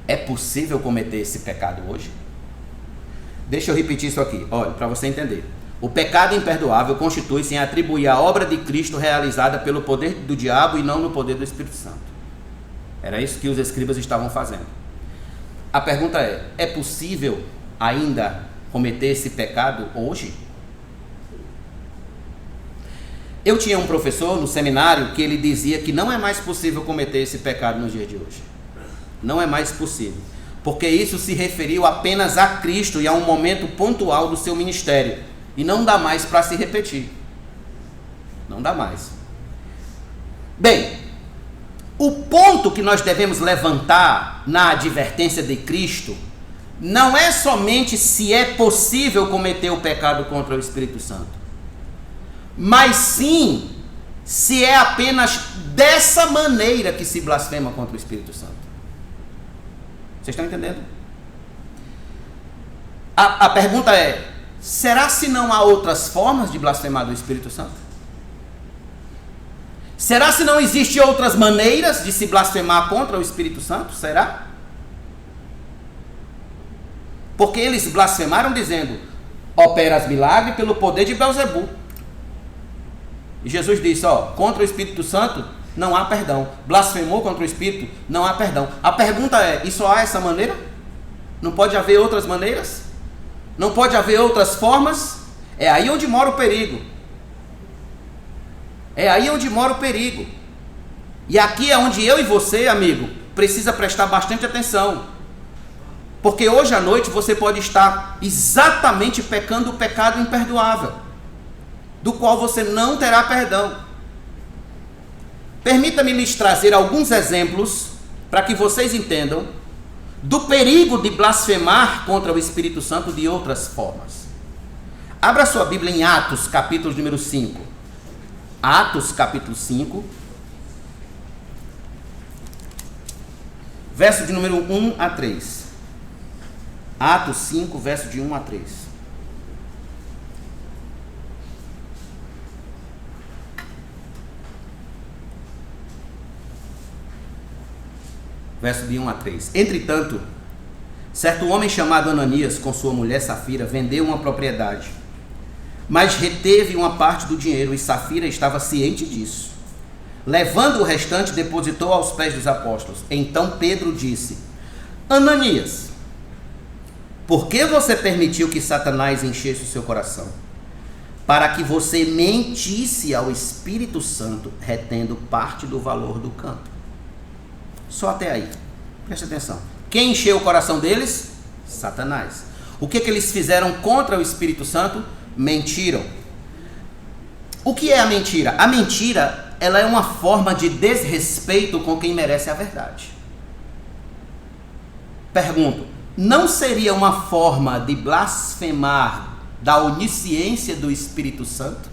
É possível cometer esse pecado hoje? Deixa eu repetir isso aqui, olha, para você entender. O pecado imperdoável constitui-se em atribuir a obra de Cristo realizada pelo poder do diabo e não no poder do Espírito Santo. Era isso que os escribas estavam fazendo. A pergunta é possível ainda cometer esse pecado hoje? Eu tinha um professor no seminário que ele dizia que não é mais possível cometer esse pecado nos dias de hoje. Não é mais possível. Porque isso se referiu apenas a Cristo e a um momento pontual do seu ministério. E não dá mais para se repetir. Não dá mais. Bem, o ponto que nós devemos levantar na advertência de Cristo não é somente se é possível cometer o pecado contra o Espírito Santo, mas sim se é apenas dessa maneira que se blasfema contra o Espírito Santo. Vocês estão entendendo? A pergunta é: será se não há outras formas de blasfemar do Espírito Santo? Será se não existem outras maneiras de se blasfemar contra o Espírito Santo? Será? Porque eles blasfemaram dizendo: operas milagre pelo poder de Belzebu. E Jesus disse: contra o Espírito Santo não há perdão. Blasfemou contra o Espírito, não há perdão. A pergunta é: e só há essa maneira? Não pode haver outras maneiras? Não pode haver outras formas? É aí onde mora o perigo. É aí onde mora o perigo. E aqui é onde eu e você, amigo, precisa prestar bastante atenção. Porque hoje à noite você pode estar exatamente pecando o pecado imperdoável, do qual você não terá perdão. Permita-me lhes trazer alguns exemplos para que vocês entendam do perigo de blasfemar contra o Espírito Santo de outras formas. Abra sua Bíblia em Atos, capítulo número 5. Atos, capítulo 5, verso de número 1 a 3. Atos 5, verso de 1 a 3. verso de 1 a 3. Entretanto, certo homem chamado Ananias, com sua mulher Safira, vendeu uma propriedade, mas reteve uma parte do dinheiro, e Safira estava ciente disso. Levando o restante, depositou aos pés dos apóstolos. Então Pedro disse: Ananias, por que você permitiu que Satanás enchesse o seu coração? Para que você mentisse ao Espírito Santo, retendo parte do valor do campo. Só até aí. Preste atenção. Quem encheu o coração deles? Satanás. O que eles fizeram contra o Espírito Santo? Mentiram. O que é a mentira? A mentira, ela é uma forma de desrespeito com quem merece a verdade. Pergunto, não seria uma forma de blasfemar da onisciência do Espírito Santo,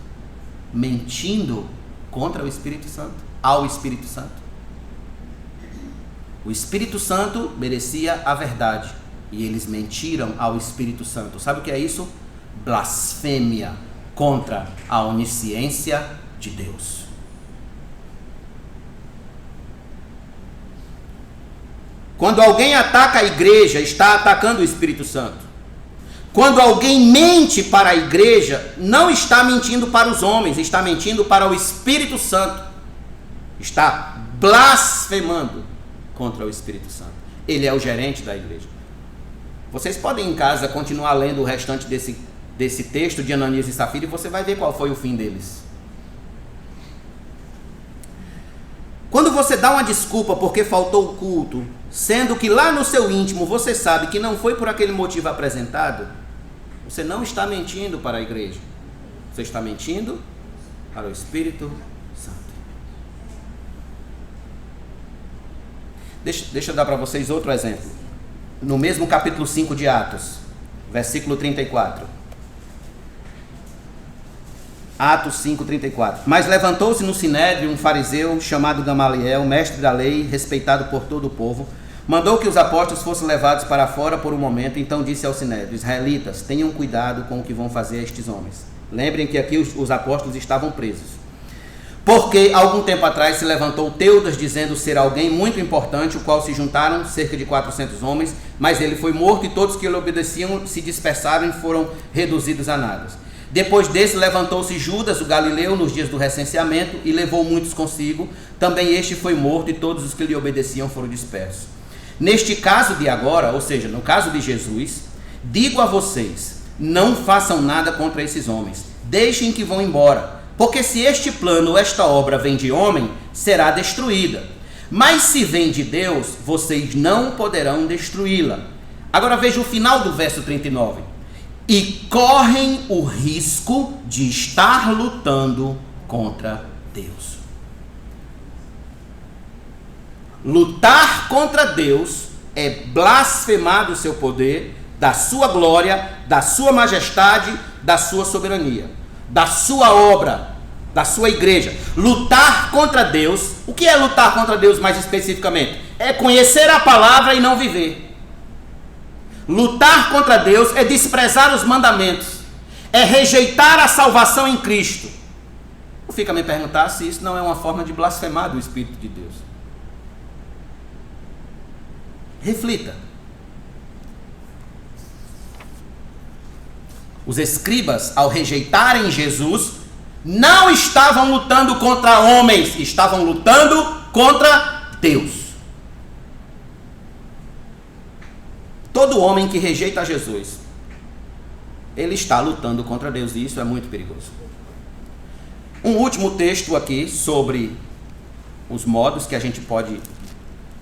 mentindo contra o Espírito Santo, ao Espírito Santo? O Espírito Santo merecia a verdade, e eles mentiram ao Espírito Santo. Sabe o que é isso? Blasfêmia contra a onisciência de Deus. Quando alguém ataca a igreja, está atacando o Espírito Santo. Quando alguém mente para a igreja, não está mentindo para os homens, está mentindo para o Espírito Santo. Está blasfemando contra o Espírito Santo. Ele é o gerente da igreja. Vocês podem em casa continuar lendo o restante desse texto de Ananias e Safira, e você vai ver qual foi o fim deles. Quando você dá uma desculpa porque faltou o culto, sendo que lá no seu íntimo você sabe que não foi por aquele motivo apresentado, você não está mentindo para a igreja. Você está mentindo para o Espírito Santo. Deixa eu dar para vocês outro exemplo. No mesmo capítulo 5 de Atos, versículo 34. Atos 5, 34. Mas levantou-se no sinédrio um fariseu chamado Gamaliel, mestre da lei, respeitado por todo o povo. Mandou que os apóstolos fossem levados para fora por um momento. Então disse ao sinédrio: israelitas, tenham cuidado com o que vão fazer a estes homens. Lembrem que aqui os apóstolos estavam presos. Porque algum tempo atrás se levantou Teudas, dizendo ser alguém muito importante, o qual se juntaram cerca de 400 homens, mas ele foi morto, e todos que lhe obedeciam se dispersaram e foram reduzidos a nada. Depois desse levantou-se Judas, o Galileu, nos dias do recenseamento, e levou muitos consigo. Também este foi morto, e todos os que lhe obedeciam foram dispersos. Neste caso de agora, ou seja, no caso de Jesus, digo a vocês, não façam nada contra esses homens, deixem que vão embora, porque se este plano ou esta obra vem de homem, será destruída. Mas se vem de Deus, vocês não poderão destruí-la. Agora veja o final do verso 39. E correm o risco de estar lutando contra Deus. Lutar contra Deus é blasfemar do seu poder, da sua glória, da sua majestade, da sua soberania, da sua obra, da sua igreja. Lutar contra Deus. O que é lutar contra Deus mais especificamente? É conhecer a palavra e não viver. Lutar contra Deus é desprezar os mandamentos, é rejeitar a salvação em Cristo. Não fica a me perguntar se isso não é uma forma de blasfemar do Espírito de Deus. Reflita. Os escribas, ao rejeitarem Jesus, não estavam lutando contra homens, estavam lutando contra Deus. Todo homem que rejeita Jesus, ele está lutando contra Deus, e isso é muito perigoso. Um último texto aqui sobre os modos que a gente pode,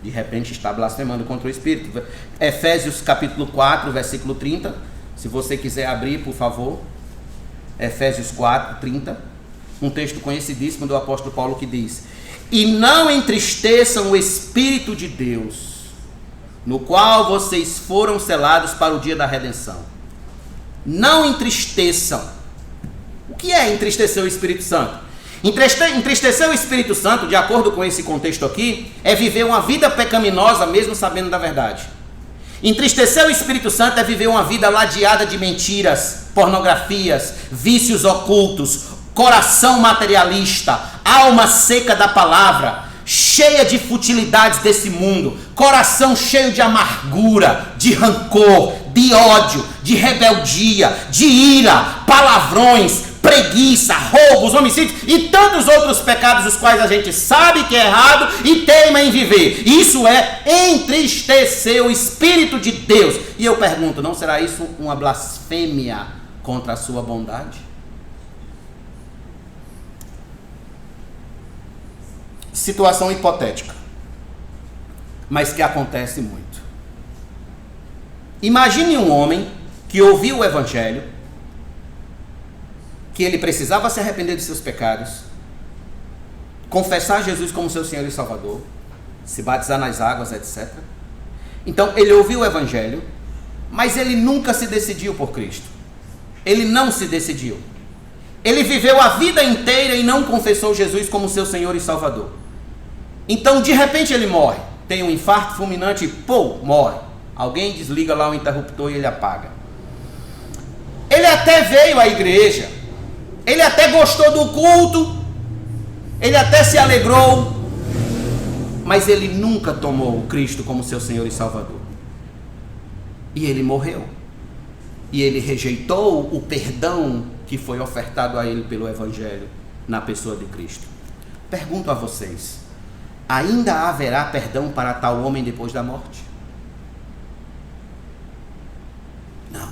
de repente, estar blasfemando contra o Espírito. Efésios capítulo 4, versículo 30. Se você quiser abrir, por favor. Efésios 4, 30. Um texto conhecidíssimo do apóstolo Paulo que diz: e não entristeçam o Espírito de Deus, no qual vocês foram selados para o dia da redenção. Não entristeçam. O que é entristecer o Espírito Santo? Entristecer o Espírito Santo, de acordo com esse contexto aqui, é viver uma vida pecaminosa mesmo sabendo da verdade. Entristecer o Espírito Santo é viver uma vida ladeada de mentiras, pornografias, vícios ocultos, coração materialista, alma seca da palavra, cheia de futilidades desse mundo, coração cheio de amargura, de rancor, de ódio, de rebeldia, de ira, palavrões, preguiça, roubos, homicídios e tantos outros pecados os quais a gente sabe que é errado e teima em viver. Isso é entristecer o Espírito de Deus. E eu pergunto, não será isso uma blasfêmia contra a sua bondade? Situação hipotética, mas que acontece muito. Imagine um homem que ouviu o Evangelho, que ele precisava se arrepender de seus pecados, confessar Jesus como seu Senhor e Salvador, se batizar nas águas, etc. Então ele ouviu o Evangelho, mas ele nunca se decidiu por Cristo. Ele não se decidiu. Ele viveu a vida inteira e não confessou Jesus como seu Senhor e Salvador. Então, de repente, ele morre. Tem um infarto fulminante e, morre. Alguém desliga lá o interruptor e ele apaga. Ele até veio à igreja. Ele até gostou do culto. Ele até se alegrou. Mas ele nunca tomou Cristo como seu Senhor e Salvador. E ele morreu. E ele rejeitou o perdão que foi ofertado a ele pelo Evangelho na pessoa de Cristo. Pergunto a vocês. Ainda haverá perdão para tal homem depois da morte? Não.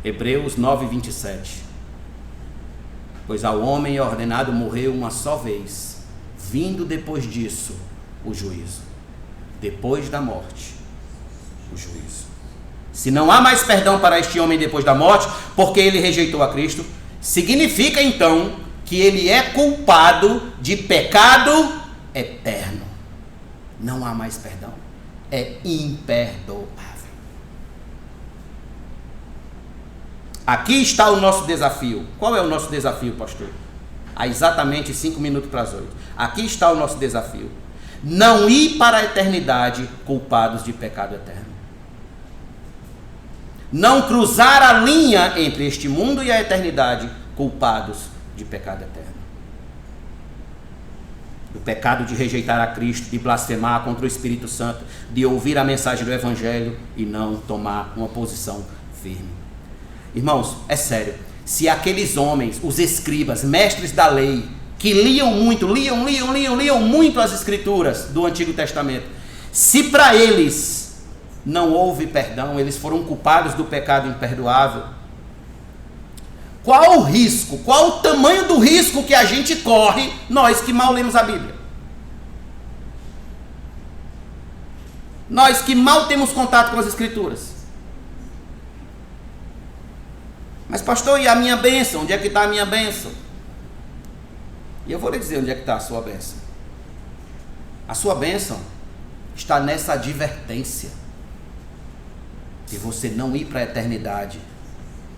Hebreus 9:27. Pois ao homem é ordenado morrer uma só vez, vindo depois disso o juízo. Depois da morte, o juízo. Se não há mais perdão para este homem depois da morte, porque ele rejeitou a Cristo, significa então que ele é culpado de pecado eterno. Não há mais perdão. É imperdoável. Aqui está o nosso desafio. Qual é o nosso desafio, pastor? Há exatamente 5 minutos para as 8. Aqui está o nosso desafio. Não ir para a eternidade culpados de pecado eterno. Não cruzar a linha entre este mundo e a eternidade culpados de pecado eterno. O pecado de rejeitar a Cristo, de blasfemar contra o Espírito Santo, de ouvir a mensagem do Evangelho e não tomar uma posição firme. Irmãos, é sério, se aqueles homens, os escribas, mestres da lei, que liam muito as Escrituras do Antigo Testamento, se para eles não houve perdão, eles foram culpados do pecado imperdoável, qual o risco, qual o tamanho do risco que a gente corre, nós que mal lemos a Bíblia? Nós que mal temos contato com as Escrituras. Mas pastor, e a minha bênção? Onde é que está a minha bênção? E eu vou lhe dizer onde é que está a sua bênção. A sua bênção está nessa advertência de você não ir para a eternidade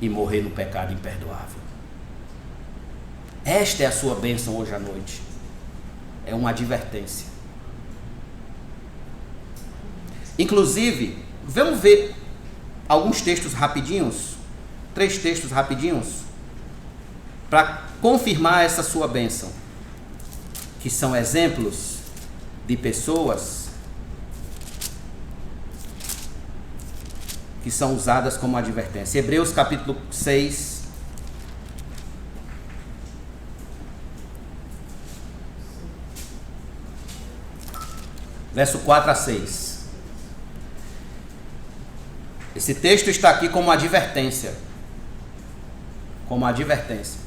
e morrer no pecado imperdoável. Esta é a sua bênção hoje à noite. É uma advertência. Inclusive, vamos ver alguns textos rapidinhos, 3 textos rapidinhos, para confirmar essa sua bênção, que são exemplos de pessoas que são usadas como advertência. Hebreus capítulo 6, verso 4 a 6. Esse texto está aqui como advertência. Como advertência.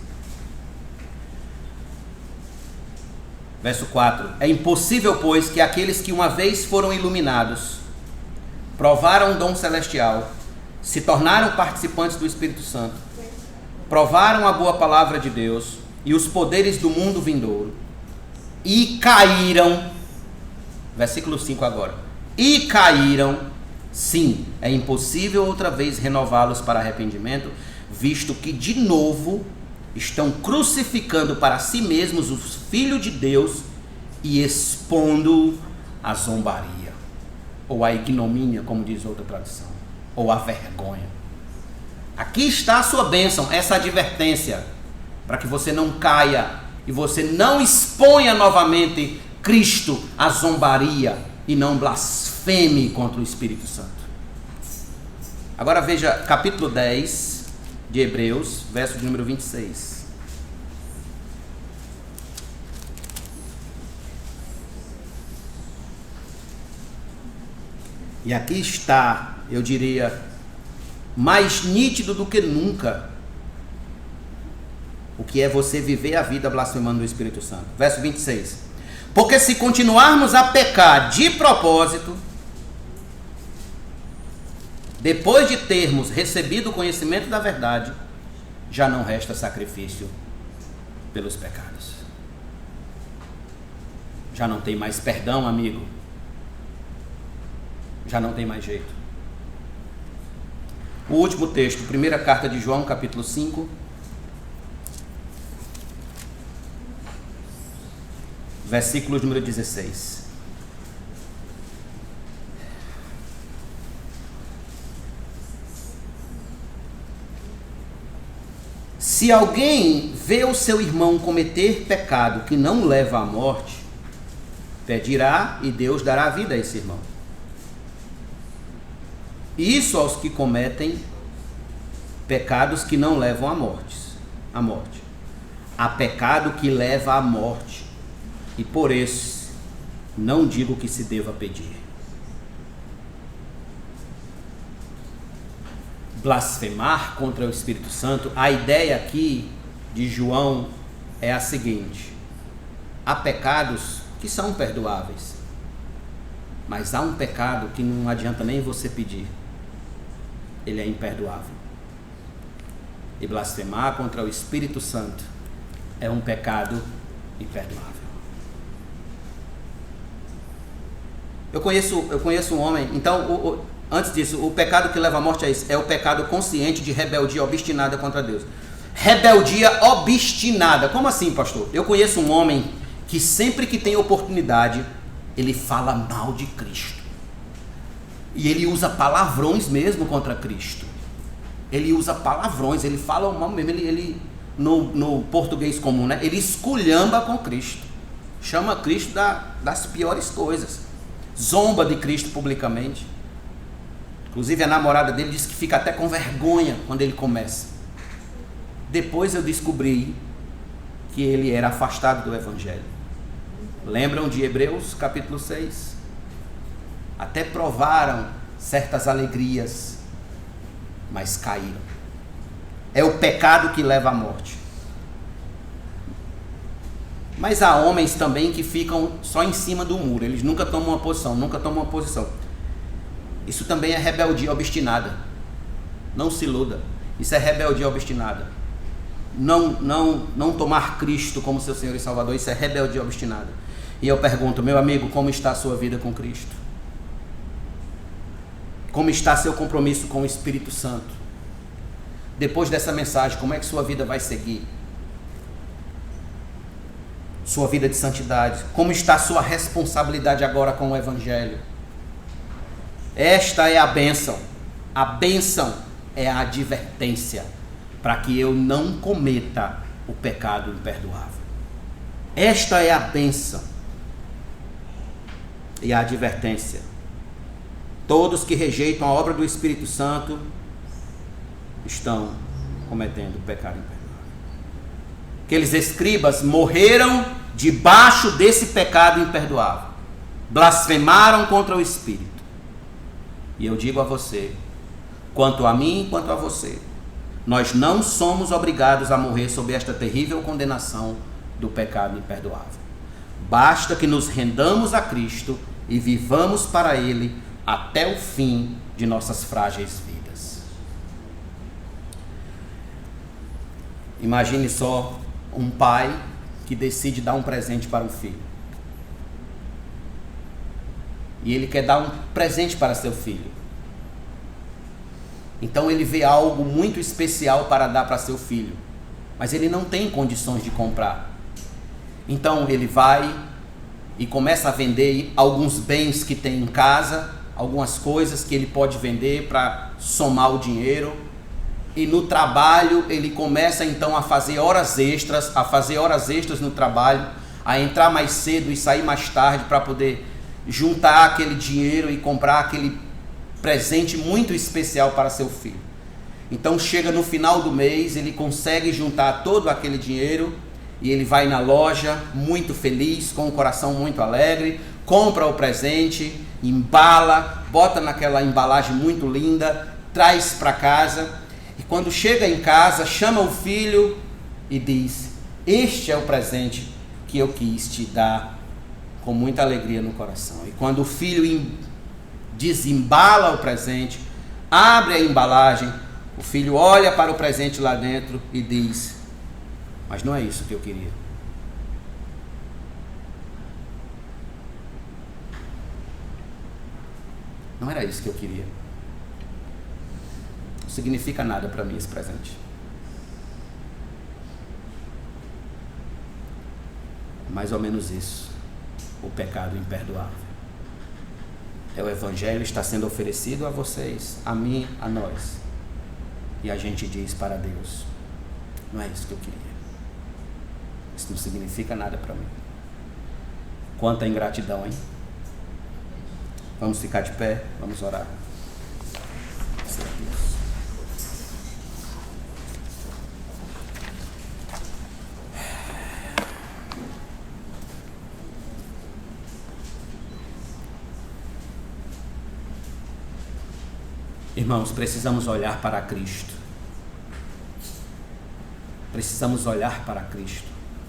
Verso 4. É impossível, pois, que aqueles que uma vez foram iluminados, provaram o dom celestial, se tornaram participantes do Espírito Santo, provaram a boa palavra de Deus e os poderes do mundo vindouro, e caíram, versículo 5 agora, e caíram, sim, é impossível outra vez renová-los para arrependimento, visto que de novo estão crucificando para si mesmos o Filho de Deus e expondo a zombaria, ou a ignomínia, como diz outra tradução, ou a vergonha. Aqui está a sua bênção, essa advertência, para que você não caia e você não exponha novamente Cristo à zombaria e não blasfeme contra o Espírito Santo. Agora veja capítulo 10 de Hebreus, verso de número 26. E aqui está, eu diria, mais nítido do que nunca o que é você viver a vida blasfemando do Espírito Santo. Verso 26. Porque se continuarmos a pecar de propósito, depois de termos recebido o conhecimento da verdade, já não resta sacrifício pelos pecados. Já não tem mais perdão, amigo. Já não tem mais jeito. O último texto, primeira carta de João, capítulo 5. Versículo número 16. Se alguém vê o seu irmão cometer pecado que não leva à morte, pedirá e Deus dará vida a esse irmão. Isso aos que cometem pecados que não levam à morte. Há pecado que leva à morte, e por isso não digo que se deva pedir. Blasfemar contra o Espírito Santo, a ideia aqui de João é a seguinte: há pecados que são perdoáveis, mas há um pecado que não adianta nem você pedir. Ele é imperdoável. E blasfemar contra o Espírito Santo é um pecado imperdoável. Eu conheço um homem, então, antes disso, o pecado que leva à morte é isso, é o pecado consciente de rebeldia obstinada contra Deus. Rebeldia obstinada. Como assim, pastor? Eu conheço um homem que sempre que tem oportunidade, ele fala mal de Cristo. E ele usa palavrões mesmo contra Cristo. Ele usa palavrões, ele fala mal mesmo, ele no português comum, né? Ele esculhamba com Cristo. Chama Cristo das piores coisas. Zomba de Cristo publicamente. Inclusive a namorada dele diz que fica até com vergonha quando ele começa. Depois eu descobri que ele era afastado do Evangelho. Lembram de Hebreus capítulo 6? Até provaram certas alegrias, mas caíram. É o pecado que leva à morte. Mas há homens também que ficam só em cima do muro. Eles nunca tomam uma posição, Isso também é rebeldia obstinada. Não se iluda. Isso é rebeldia obstinada. Não tomar Cristo como seu Senhor e Salvador, isso é rebeldia obstinada. E eu pergunto, meu amigo, como está a sua vida com Cristo? Como está seu compromisso com o Espírito Santo? Depois dessa mensagem, como é que sua vida vai seguir? Sua vida de santidade. Como está a sua responsabilidade agora com o Evangelho? Esta é a bênção. A bênção é a advertência para que eu não cometa o pecado imperdoável. Esta é a bênção e a advertência. Todos que rejeitam a obra do Espírito Santo estão cometendo pecado imperdoável. Aqueles escribas morreram debaixo desse pecado imperdoável. Blasfemaram contra o Espírito. E eu digo a você, quanto a mim, quanto a você, nós não somos obrigados a morrer sob esta terrível condenação do pecado imperdoável. Basta que nos rendamos a Cristo e vivamos para Ele até o fim de nossas frágeis vidas. Imagine só um pai que decide dar um presente para um filho. E ele quer dar um presente para seu filho. Então ele vê algo muito especial para dar para seu filho, mas ele não tem condições de comprar. Então ele vai e começa a vender alguns bens que tem em casa, algumas coisas que ele pode vender para somar o dinheiro. e no trabalho ele começa então a fazer horas extras no trabalho, a entrar mais cedo e sair mais tarde para poder juntar aquele dinheiro e comprar aquele presente muito especial para seu filho. Então chega no final do mês, ele consegue juntar todo aquele dinheiro e ele vai na loja muito feliz, com o coração muito alegre, compra o presente, embala, bota naquela embalagem muito linda, traz para casa, e quando chega em casa, chama o filho e diz: este é o presente que eu quis te dar com muita alegria no coração. E quando o filho desembala o presente, abre a embalagem, o filho olha para o presente lá dentro e diz: mas não é isso que eu queria. Não era isso que eu queria. Não significa nada para mim esse presente. Mais ou menos isso, o pecado imperdoável. É o evangelho está sendo oferecido a vocês, a mim, a nós. E a gente diz para Deus: não é isso que eu queria. Isso não significa nada para mim. Quanta ingratidão, hein? Vamos ficar de pé, vamos orar. Irmãos, precisamos olhar para Cristo. Precisamos olhar para Cristo.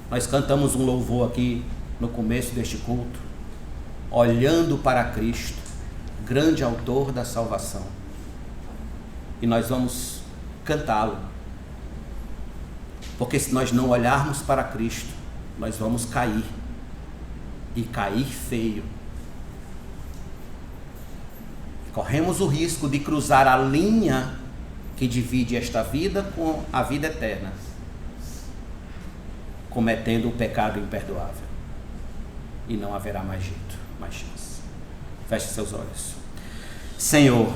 Nós cantamos um louvor aqui no começo deste culto, olhando para Cristo, grande autor da salvação. E nós vamos cantá-lo. Porque se nós não olharmos para Cristo, nós vamos cair. E cair feio. Corremos o risco de cruzar a linha que divide esta vida com a vida eterna, cometendo o pecado imperdoável. E não haverá mais jeito, mais chance. Feche seus olhos. Senhor,